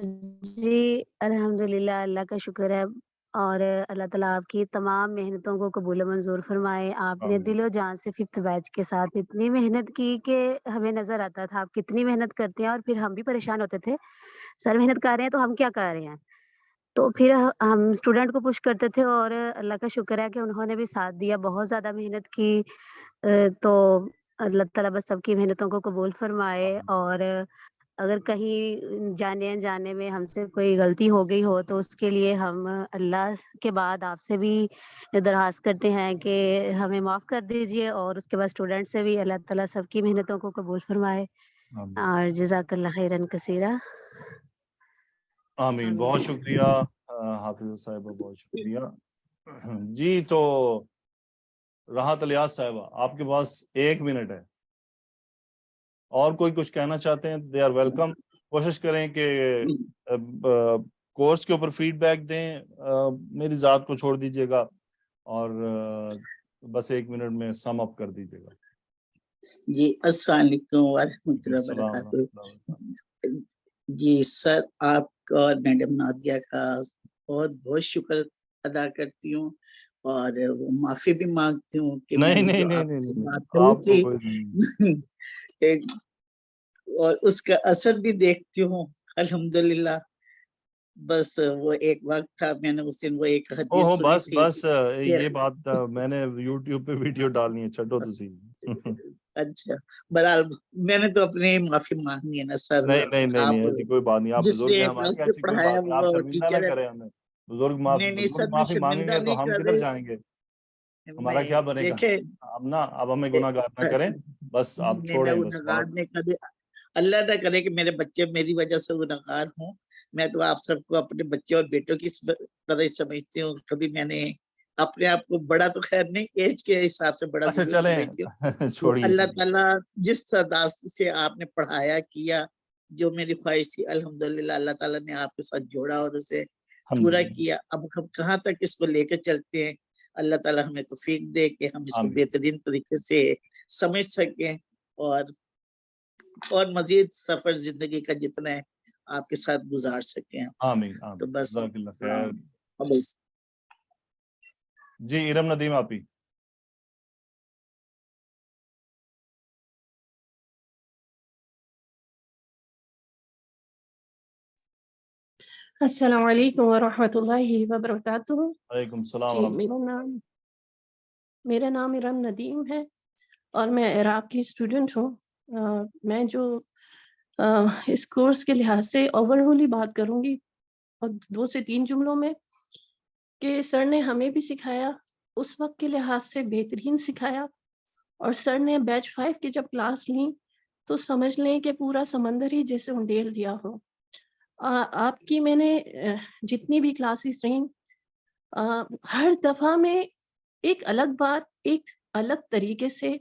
جی الحمدللہ, اللہ کا شکر ہے, اور اللہ تعالیٰ آپ کی تمام محنتوں کو قبول و منظور فرمائے. آپ نے دل و جان سے 5th بیچ کے ساتھ اتنی محنت کی کہ ہمیں نظر آتا تھا آپ کتنی محنت کرتے ہیں, اور پھر ہم بھی پریشان ہوتے تھے, سر محنت کر رہے ہیں تو ہم کیا کر رہے ہیں. تو پھر ہم اسٹوڈنٹ کو پش کرتے تھے, اور اللہ کا شکر ہے کہ انہوں نے بھی ساتھ دیا, بہت زیادہ محنت کی. تو اللہ تعالیٰ بس سب کی محنتوں کو قبول فرمائے. اور اگر کہیں جانے انجانے میں ہم سے کوئی غلطی ہو گئی ہو تو اس کے لیے ہم اللہ کے بعد آپ سے بھی درخواست کرتے ہیں کہ ہمیں معاف کر دیجیے. اور اس کے بعد اسٹوڈنٹ سے بھی اللہ تعالیٰ سب کی محنتوں کو قبول فرمائے. اور جزاک اللہ خیرا کثیرا. آمین. بہت شکریہ حافظ صاحبہ, بہت شکریہ. جی تو راحت الیاس صاحبہ, آپ کے پاس 1 منٹ ہے. اور کوئی کچھ کہنا چاہتے ہیں دے آر ویلکم. کوشش کریں کہ کورس کے اوپر فیڈ بیک دیں, میری ذات کو چھوڑ دیجیے گا, اور بس 1 منٹ میں سم اپ کر دیجیے گا. جی السلام علیکم ورحمۃ اللہ وبرکاتہ. جی سر, آپ کا اور میڈم نادیہ کا بہت بہت شکر ادا کرتی ہوں, اور معافی بھی مانگتی ہوں کہ میں نے جو آپ سے بات کہی تھی اور اس کا اثر بھی دیکھتی ہوں الحمدللہ. بس وہ ایک وقت تھا, میں نے اس دن وہ ایک حدیث سنی تھی. بس یہ بات میں نے یوٹیوب پہ ویڈیو ڈالنی ہے, چھڈو تسی. اچھا بہرحال میں نے تو اپنی معافی مانگنی ہے نا سر. نہیں ایسی کوئی بات نہیں, آپ جس بزرگ نے ہیں ہمارے, ایسی کوئی پڑھایا بات نہیں, آپ وہ شرمندہ ٹیچر نہ ہے. کریں ہمیں. بزرگ نہیں سر, میں معافی مانگیں گے تو ہم کدھر جائیں گے, ہمارا کیا بنے گا. اب ہمیں گناہ گار نہ کریں, بس آپ چھوڑیں بس بات. اللہ نہ کرے کہ میرے بچے میری وجہ سے گناہ گار ہوں. میں تو آپ سب کو اپنے بچے اور بیٹوں کی طرح سمجھتی ہوں. کبھی میں نے اپنے آپ کو بڑا تو خیر نہیں, ایج کے حساب سے بڑا ضرور سمجھتی ہوں. اللہ تعالیٰ جس انداز سے آپ نے پڑھایا کیا, جو میری خواہش تھی, الحمدللہ اللہ تعالیٰ نے آپ کے ساتھ جوڑا اور اسے پورا کیا. اب ہم کہاں تک اس کو لے کے چلتے ہیں, اللہ تعالیٰ ہمیں توفیق دے کہ ہم اس کو بہترین طریقے سے سمجھ سکیں اور مزید سفر زندگی کا جتنا ہے آپ کے ساتھ گزار سکیں. آمین. تو بس جزاک اللہ خیر. جی ارم ندیم آپ ہی. السلام علیکم ورحمۃ اللہ وبرکاتہ. وعلیکم السلام. جی میرا نام ارم ندیم ہے اور میں عراق کی اسٹوڈنٹ ہوں. میں جو اس کورس کے لحاظ سے اوور ہی بات کروں گی اور 2 سے 3 جملوں میں کہ سر نے ہمیں بھی سکھایا, اس وقت کے لحاظ سے بہترین سکھایا, اور سر نے بیچ 5 کی جب کلاس لیں تو سمجھ لیں کہ پورا سمندر ہی جیسے انڈیل دیا ہو. آپ کی میں نے جتنی بھی کلاسز رہیں ہر دفعہ میں ایک الگ بات, ایک الگ طریقے سے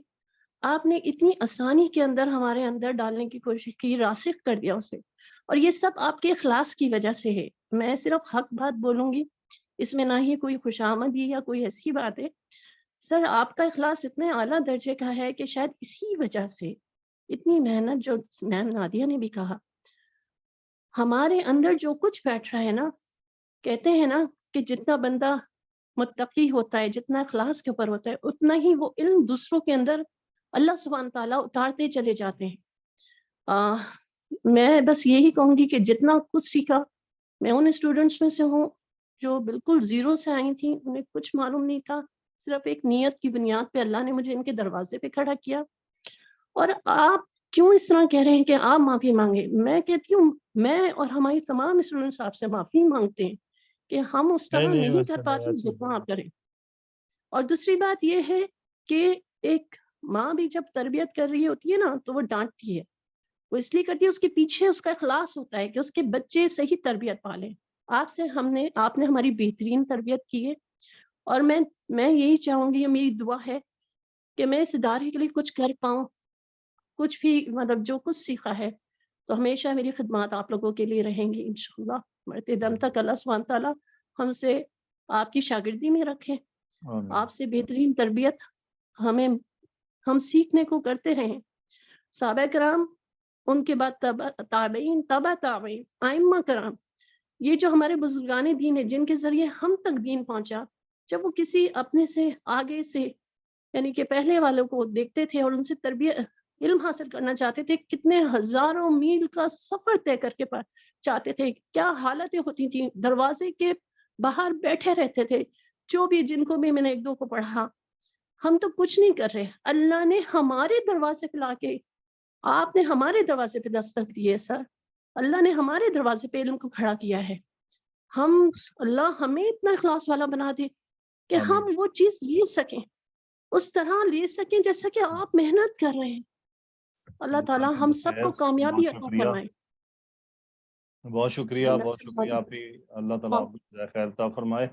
آپ نے اتنی آسانی کے اندر ہمارے اندر ڈالنے کی کوشش کی, راسخ کر دیا اسے, اور یہ سب آپ کے اخلاص کی وجہ سے ہے. میں صرف حق بات بولوں گی, اس میں نہ ہی کوئی خوشامدی یا کوئی ایسی بات ہے. سر آپ کا اخلاص اتنے اعلیٰ درجے کا ہے کہ شاید اسی وجہ سے اتنی محنت, جو میم نادیہ نے بھی کہا, ہمارے اندر جو کچھ بیٹھ رہا ہے نا, کہتے ہیں نا کہ جتنا بندہ متقی ہوتا ہے, جتنا اخلاص کے اوپر ہوتا ہے, اتنا ہی وہ علم دوسروں کے اندر اللہ سبحانہ تعالیٰ اتارتے چلے جاتے ہیں. میں بس یہی کہوں گی کہ جتنا کچھ سیکھا, میں ان اسٹوڈنٹس میں سے ہوں جو بالکل زیرو سے آئی تھیں, انہیں کچھ معلوم نہیں تھا, صرف ایک نیت کی بنیاد پہ اللہ نے مجھے ان کے دروازے پہ کھڑا کیا. اور آپ کیوں اس طرح کہہ رہے ہیں کہ آپ معافی مانگے؟ میں کہتی ہوں میں اور ہماری تمام اسٹوڈنٹس آپ سے معافی مانگتے ہیں کہ ہم اس طرح نہیں کر پاتے جتنا آپ کریں. اور دوسری بات یہ ہے کہ ایک ماں بھی جب تربیت کر رہی ہوتی ہے نا تو وہ ڈانٹتی ہے, وہ اس لیے کرتی ہے, اس کے پیچھے اس کا اخلاص ہوتا ہے کہ اس کے بچے صحیح تربیت پالیں. آپ نے ہماری بہترین تربیت کی ہے, اور میں یہی چاہوں گی, میری دعا ہے کہ میں اس ادارے کے لیے کچھ کر پاؤں, کچھ بھی مطلب جو کچھ سیکھا ہے تو ہمیشہ میری خدمات آپ لوگوں کے لیے رہیں گی انشاءاللہ. مرتے دم تک اللہ سبحانہ تعالیٰ ہم سے آپ کی شاگردی میں رکھیں, آپ سے بہترین تربیت ہم سیکھنے کو کرتے رہیں. صحابہ کرام, ان کے بعد تابعین, تبع تابعین, ائمہ کرام, یہ جو ہمارے بزرگان دین ہیں جن کے ذریعے ہم تک دین پہنچا, جب وہ کسی اپنے سے آگے سے یعنی کہ پہلے والوں کو دیکھتے تھے اور ان سے تربیت علم حاصل کرنا چاہتے تھے, کتنے ہزاروں میل کا سفر طے کر کے چاہتے تھے, کیا حالتیں ہوتی تھیں, دروازے کے باہر بیٹھے رہتے تھے. جو بھی جن کو بھی میں نے 1-2 کو پڑھا, ہم تو کچھ نہیں کر رہے, اللہ نے ہمارے دروازے پہ لا کے, آپ نے ہمارے دروازے پہ دستک دی ہے سر, اللہ نے ہمارے دروازے پہ علم کو کھڑا کیا ہے. اللہ ہمیں اتنا اخلاص والا بنا دے کہ ہم وہ چیز لے سکیں, اس طرح لے سکیں جیسا کہ آپ محنت کر رہے ہیں. اللہ تعالیٰ ہم سب کو کامیابی عطا فرمائے. بہت شکریہ آپ ہی, اللہ تعالیٰ آپ کو خیر عطا فرمائے.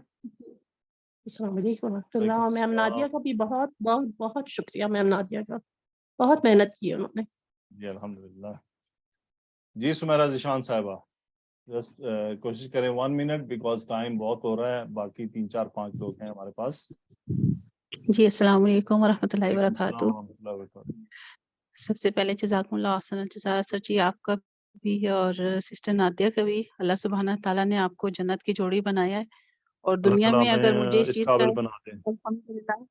السلام علیکم ورحمۃ اللہ. میم نادیہ کا بھی بہت بہت بہت شکریہ, میم نادیہ کا بہت محنت کی ہے انہوں نے. جی الحمدللہ. جی سمیرہ ذیشان صاحبہ, کوشش کریں 1 منٹ بیکاز ٹائم بہت ہو رہا ہے, باقی 3-4-5 لوگ ہیں ہمارے پاس. جی السلام علیکم ورحمۃ اللہ وبرکاتہ. سب سے پہلے جزاکم اللہ احسن الجزاء سر جی, آپ کا بھی اور سسٹر نادیہ کا بھی. اللہ سبحانہ تعالیٰ نے آپ کو جنت کی جوڑی بنایا ہے, اور دنیا میں اگر مجھے اس چیز کا الحمدللہ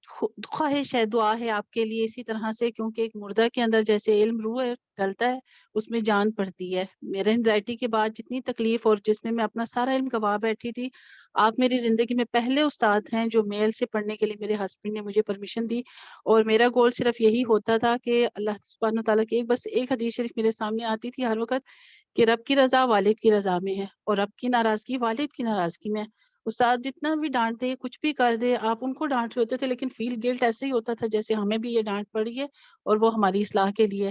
خواہش ہے, دعا ہے آپ کے لیے اسی طرح سے, کیونکہ ایک مردہ کے اندر جیسے علم روح ڈلتا ہے اس میں جان پڑتی ہے. میرے انزائٹی کے بعد جتنی تکلیف اور جس میں اپنا سارا علم گوا بیٹھی تھی, آپ میری زندگی میں پہلے استاد ہیں جو میل سے پڑھنے کے لیے میرے ہسبینڈ نے مجھے پرمیشن دی. اور میرا گول صرف یہی ہوتا تھا کہ اللہ سبحانہ تعالیٰ کی بس ایک حدیث شریف میرے سامنے آتی تھی ہر وقت کہ رب کی رضا والد کی رضا میں ہے, اور رب کی ناراضگی والد کی ناراضگی میں. استاد جتنا بھی ڈانٹ دے, کچھ بھی کر دے, آپ ان کو ڈانٹ رہے ہوتے تھے, لیکن فیل گلٹ ایسے ہی ہوتا تھا جیسے ہمیں بھی یہ ڈانٹ پڑی ہے اور وہ ہماری اصلاح کے لیے.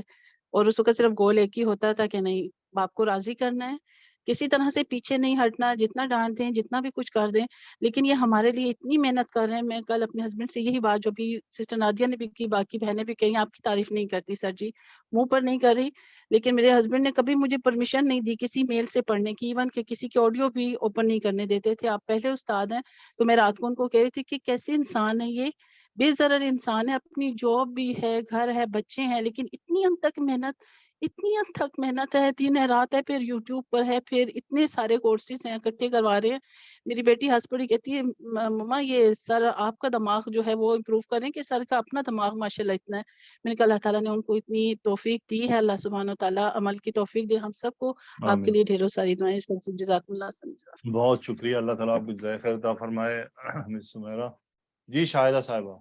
اور اس وقت صرف گول ایک ہی ہوتا تھا کہ نہیں, باپ کو راضی کرنا ہے, کسی طرح سے پیچھے نہیں ہٹنا، جتنا ڈانٹ دیں، جتنا بھی کچھ کر دیں، لیکن یہ ہمارے لیے اتنی محنت کر رہے ہیں. میں کل اپنے ہسبینڈ سے یہی بات جو بھی سسٹر نادیہ نے بھی کی، باقی بہنیں بھی کہیں آپ کی تعریف نہیں کرتی سر جی، منہ پر نہیں کر رہی، لیکن میرے ہسبینڈ نے کبھی مجھے پرمیشن نہیں دی کسی میل سے پڑھنے کی، ایون کہ کسی کی آڈیو بھی اوپن نہیں کرنے دیتے تھے. آپ پہلے استاد ہیں. تو میں رات کو ان کو کہہ رہی تھی کہ کیسے انسان ہے یہ، بے ضرر انسان ہے، اپنی جاب بھی ہے، گھر ہے، بچے ہیں، لیکن اتنی ہم تک محنت، اتنی ہم تک محنت ہے، دن رات ہے، پھر یوٹیوب پر ہے، پھر اتنے سارے کورسز ہیں اکٹھے کروا رہے ہیں. میری بیٹی ہنس پڑی، کہتی ہے مما یہ سر آپ کا دماغ جو ہے وہ امپروو کریں کہ سر کا اپنا دماغ ماشاءاللہ اتنا ہے. میں نے کہا اللہ تعالیٰ نے ان کو اتنی توفیق دی ہے، اللہ سبحانہ و تعالیٰ عمل کی توفیق دے ہم سب کو. آپ کے لیے ڈھیروں ساری دعائیں. جزاک اللہ. بہت شکریہ، اللہ تعالیٰ آپ کو جزائے خیر عطا فرمائے. مس سمیرہ جی. شاہدہ صاحبہ.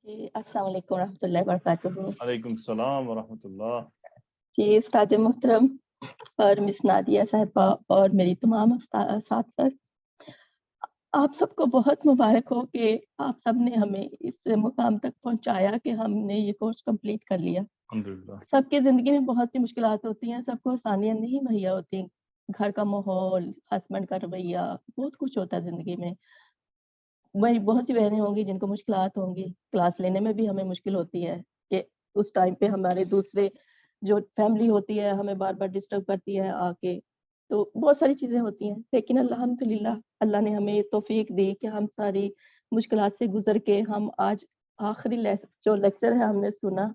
جی السلام علیکم ورحمۃ اللہ وبرکاتہ. وعلیکم السلام ورحمۃ اللہ. جی استاد محترم اور مس نادیہ صاحبہ اور میری تمام اساتذہ، آپ سب کو بہت مبارک ہو کہ آپ سب نے ہمیں اس مقام تک پہنچایا کہ ہم نے یہ کورس کمپلیٹ کر لیا. الحمدللہ. سب کی زندگی میں بہت سی مشکلات ہوتی ہیں، سب کو آسانیاں نہیں مہیا ہوتی. گھر کا ماحول، ہسبینڈ کا رویہ، بہت کچھ ہوتا ہے زندگی میں. وہی بہت سی بہنیں ہوں گی جن کو مشکلات ہوں گی، کلاس لینے میں بھی ہمیں مشکل ہوتی ہے کہ اس ٹائم پہ ہمارے دوسرے جو فیملی ہوتی ہے ہمیں بار بار ڈسٹرب کرتی ہے آ کے. تو بہت ساری چیزیں ہوتی ہیں، لیکن الحمدللہ اللہ نے ہمیں توفیق دی کہ ہم ساری مشکلات سے گزر کے ہم آج آخری جو لیکچر ہے ہم نے سنا،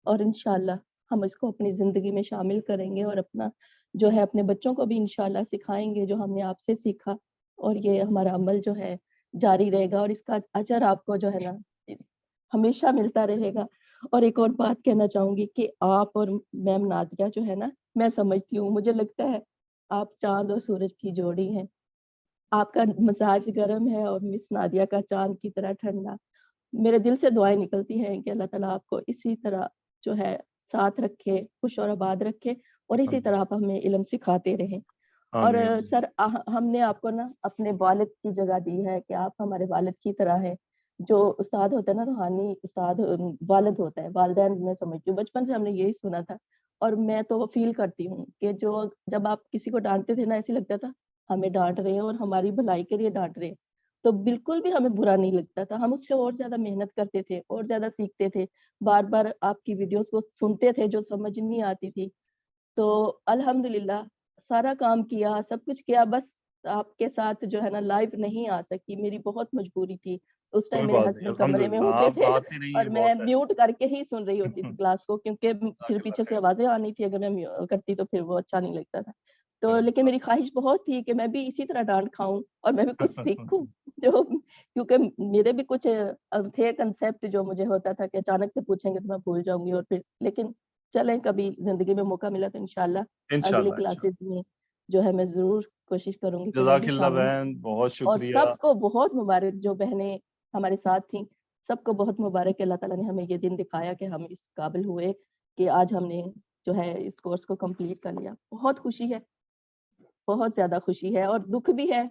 اور انشاءاللہ ہم اس کو اپنی زندگی میں شامل کریں گے اور اپنا جو ہے اپنے بچوں کو بھی انشاءاللہ سکھائیں گے جو ہم نے آپ سے سیکھا، اور یہ ہمارا عمل جو ہے جاری رہے گا اور اس کا اجر آپ کو جو ہے نا ہمیشہ ملتا رہے گا. اور ایک اور بات کہنا چاہوں گی کہ آپ اور میم نادیہ جو ہے نا، میں سمجھتی ہوں، مجھے لگتا ہے آپ چاند اور سورج کی جوڑی ہیں. آپ کا مزاج گرم ہے اور مس نادیہ کا چاند کی طرح ٹھنڈا. میرے دل سے دعائیں نکلتی ہیں کہ اللہ تعالیٰ آپ کو اسی طرح جو ہے ساتھ رکھے، خوش اور آباد رکھے، اور اسی طرح آپ ہمیں علم سکھاتے رہیں. اور سر ہم نے آپ کو نا اپنے والد کی جگہ دی ہے کہ آپ ہمارے والد کی طرح ہیں. جو استاد ہوتا ہے نا، روحانی استاد والد ہوتا ہے، والدین میں سمجھتی ہوں بچپن سے ہم نے یہی سنا تھا. اور میں تو فیل کرتی ہوں کہ جو جب آپ کسی کو ڈانٹتے تھے نا، ایسے لگتا تھا ہمیں ڈانٹ رہے ہیں اور ہماری بھلائی کے لیے ڈانٹ رہے ہیں، تو بالکل بھی ہمیں برا نہیں لگتا تھا. ہم اس سے اور زیادہ محنت کرتے تھے اور زیادہ سیکھتے تھے، بار بار آپ کی ویڈیوز کو سنتے تھے جو سمجھ نہیں آتی تھی. تو الحمدللہ سارا کام کیا، سب کچھ کیا، بس آپ کے ساتھ جو ہے نا لائیو نہیں آ سکی. میری بہت مجبوری تھی اس ٹائم، میرے ہسبینڈ کمرے میں ہوتے تھے اور میں میوٹ کر کے ہی سن رہی ہوتی تھی کلاس کو، کیونکہ پھر پیچھے سے آوازیں آنی تھی، اگر میں کرتی تو پھر وہ اچھا نہیں لگتا تھا. تو لیکن میری خواہش بہت تھی کہ میں بھی اسی طرح ڈانٹ کھاؤں اور میں بھی کچھ سیکھوں، جو کیونکہ میرے بھی کچھ تھے کنسیپٹ جو مجھے ہوتا تھا کہ اچانک سے پوچھیں گے تو میں بھول جاؤں گی. اور پھر لیکن چلیں کبھی زندگی میں موقع ملا تو انشاءاللہ اگلی کلاسز میں جو ہے میں ضرور کوشش کروں گی کہ میں بھی شامل ہوں. بہت اور شکریہ. سب کو بہت مبارک، جو بہنیں ہمارے ساتھ تھیں سب کو بہت مبارک کہ اللہ تعالیٰ نے ہمیں یہ دن دکھایا کہ ہم اس قابل ہوئے کہ آج ہم نے جو ہے اس کورس کو کمپلیٹ کر لیا. بہت خوشی ہے، بہت زیادہ خوشی ہے، اور دکھ بھی ہے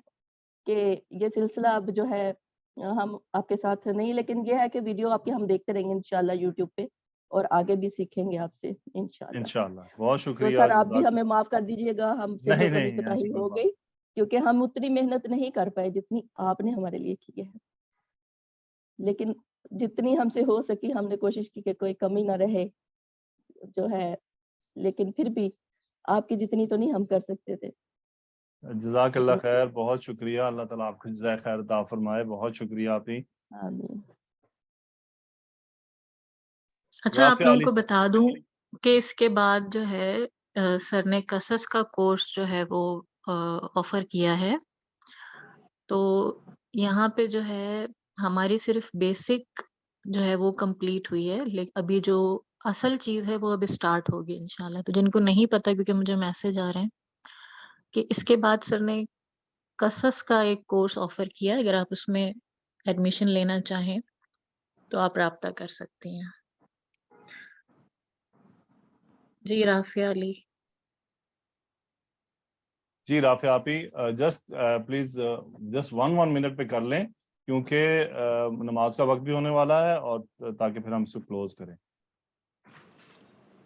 کہ یہ سلسلہ اب جو ہے ہم آپ کے ساتھ نہیں، لیکن یہ ہے کہ ویڈیو آپ کے ہم دیکھتے رہیں گے انشاءاللہ یوٹیوب پہ، اور آگے بھی سیکھیں گے آپ سے انشاءاللہ. بہت تو شکریہ. سر آپ بھی ہمیں معاف کر دیجئے گا، ہم سے جو کمی کوتاہی ہو گئی، کیونکہ ہم اتنی محنت نہیں کر پائے جتنی آپ نے ہمارے لیے کی ہے. لیکن جتنی ہم سے ہو سکی ہم نے کوشش کی کہ کوئی کمی نہ رہے جو ہے، لیکن پھر بھی آپ کی جتنی تو نہیں ہم کر سکتے تھے. جزاک اللہ خیر. بہت شکریہ. اللہ تعالیٰ آپ کو جزائے خیر عطا فرمائے. بہت شکریہ آپ ہی. آمین. اچھا آپ لوگوں کو بتا دوں کہ اس کے بعد جو ہے سر نے قصص کا کورس جو ہے وہ آفر کیا ہے. تو یہاں پہ جو ہے ہماری صرف بیسک جو ہے وہ کمپلیٹ ہوئی ہے، لیکن ابھی جو اصل چیز ہے وہ اب اسٹارٹ ہوگی انشاءاللہ. تو جن کو نہیں پتا، کیونکہ مجھے میسج آ رہے ہیں کہ اس کے بعد سر نے قصص کا ایک کورس آفر کیا. اگر آپ اس میں ایڈمیشن لینا چاہیں تو آپ رابطہ کر سکتی ہیں. جی رافیہ علی. جی رافیہ آپ he just please just 1 minute پہ کر لیں، کیونکہ نماز کا وقت بھی ہونے والا ہے، اور تاکہ پھر ہم اس کو کلوز کریں.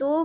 2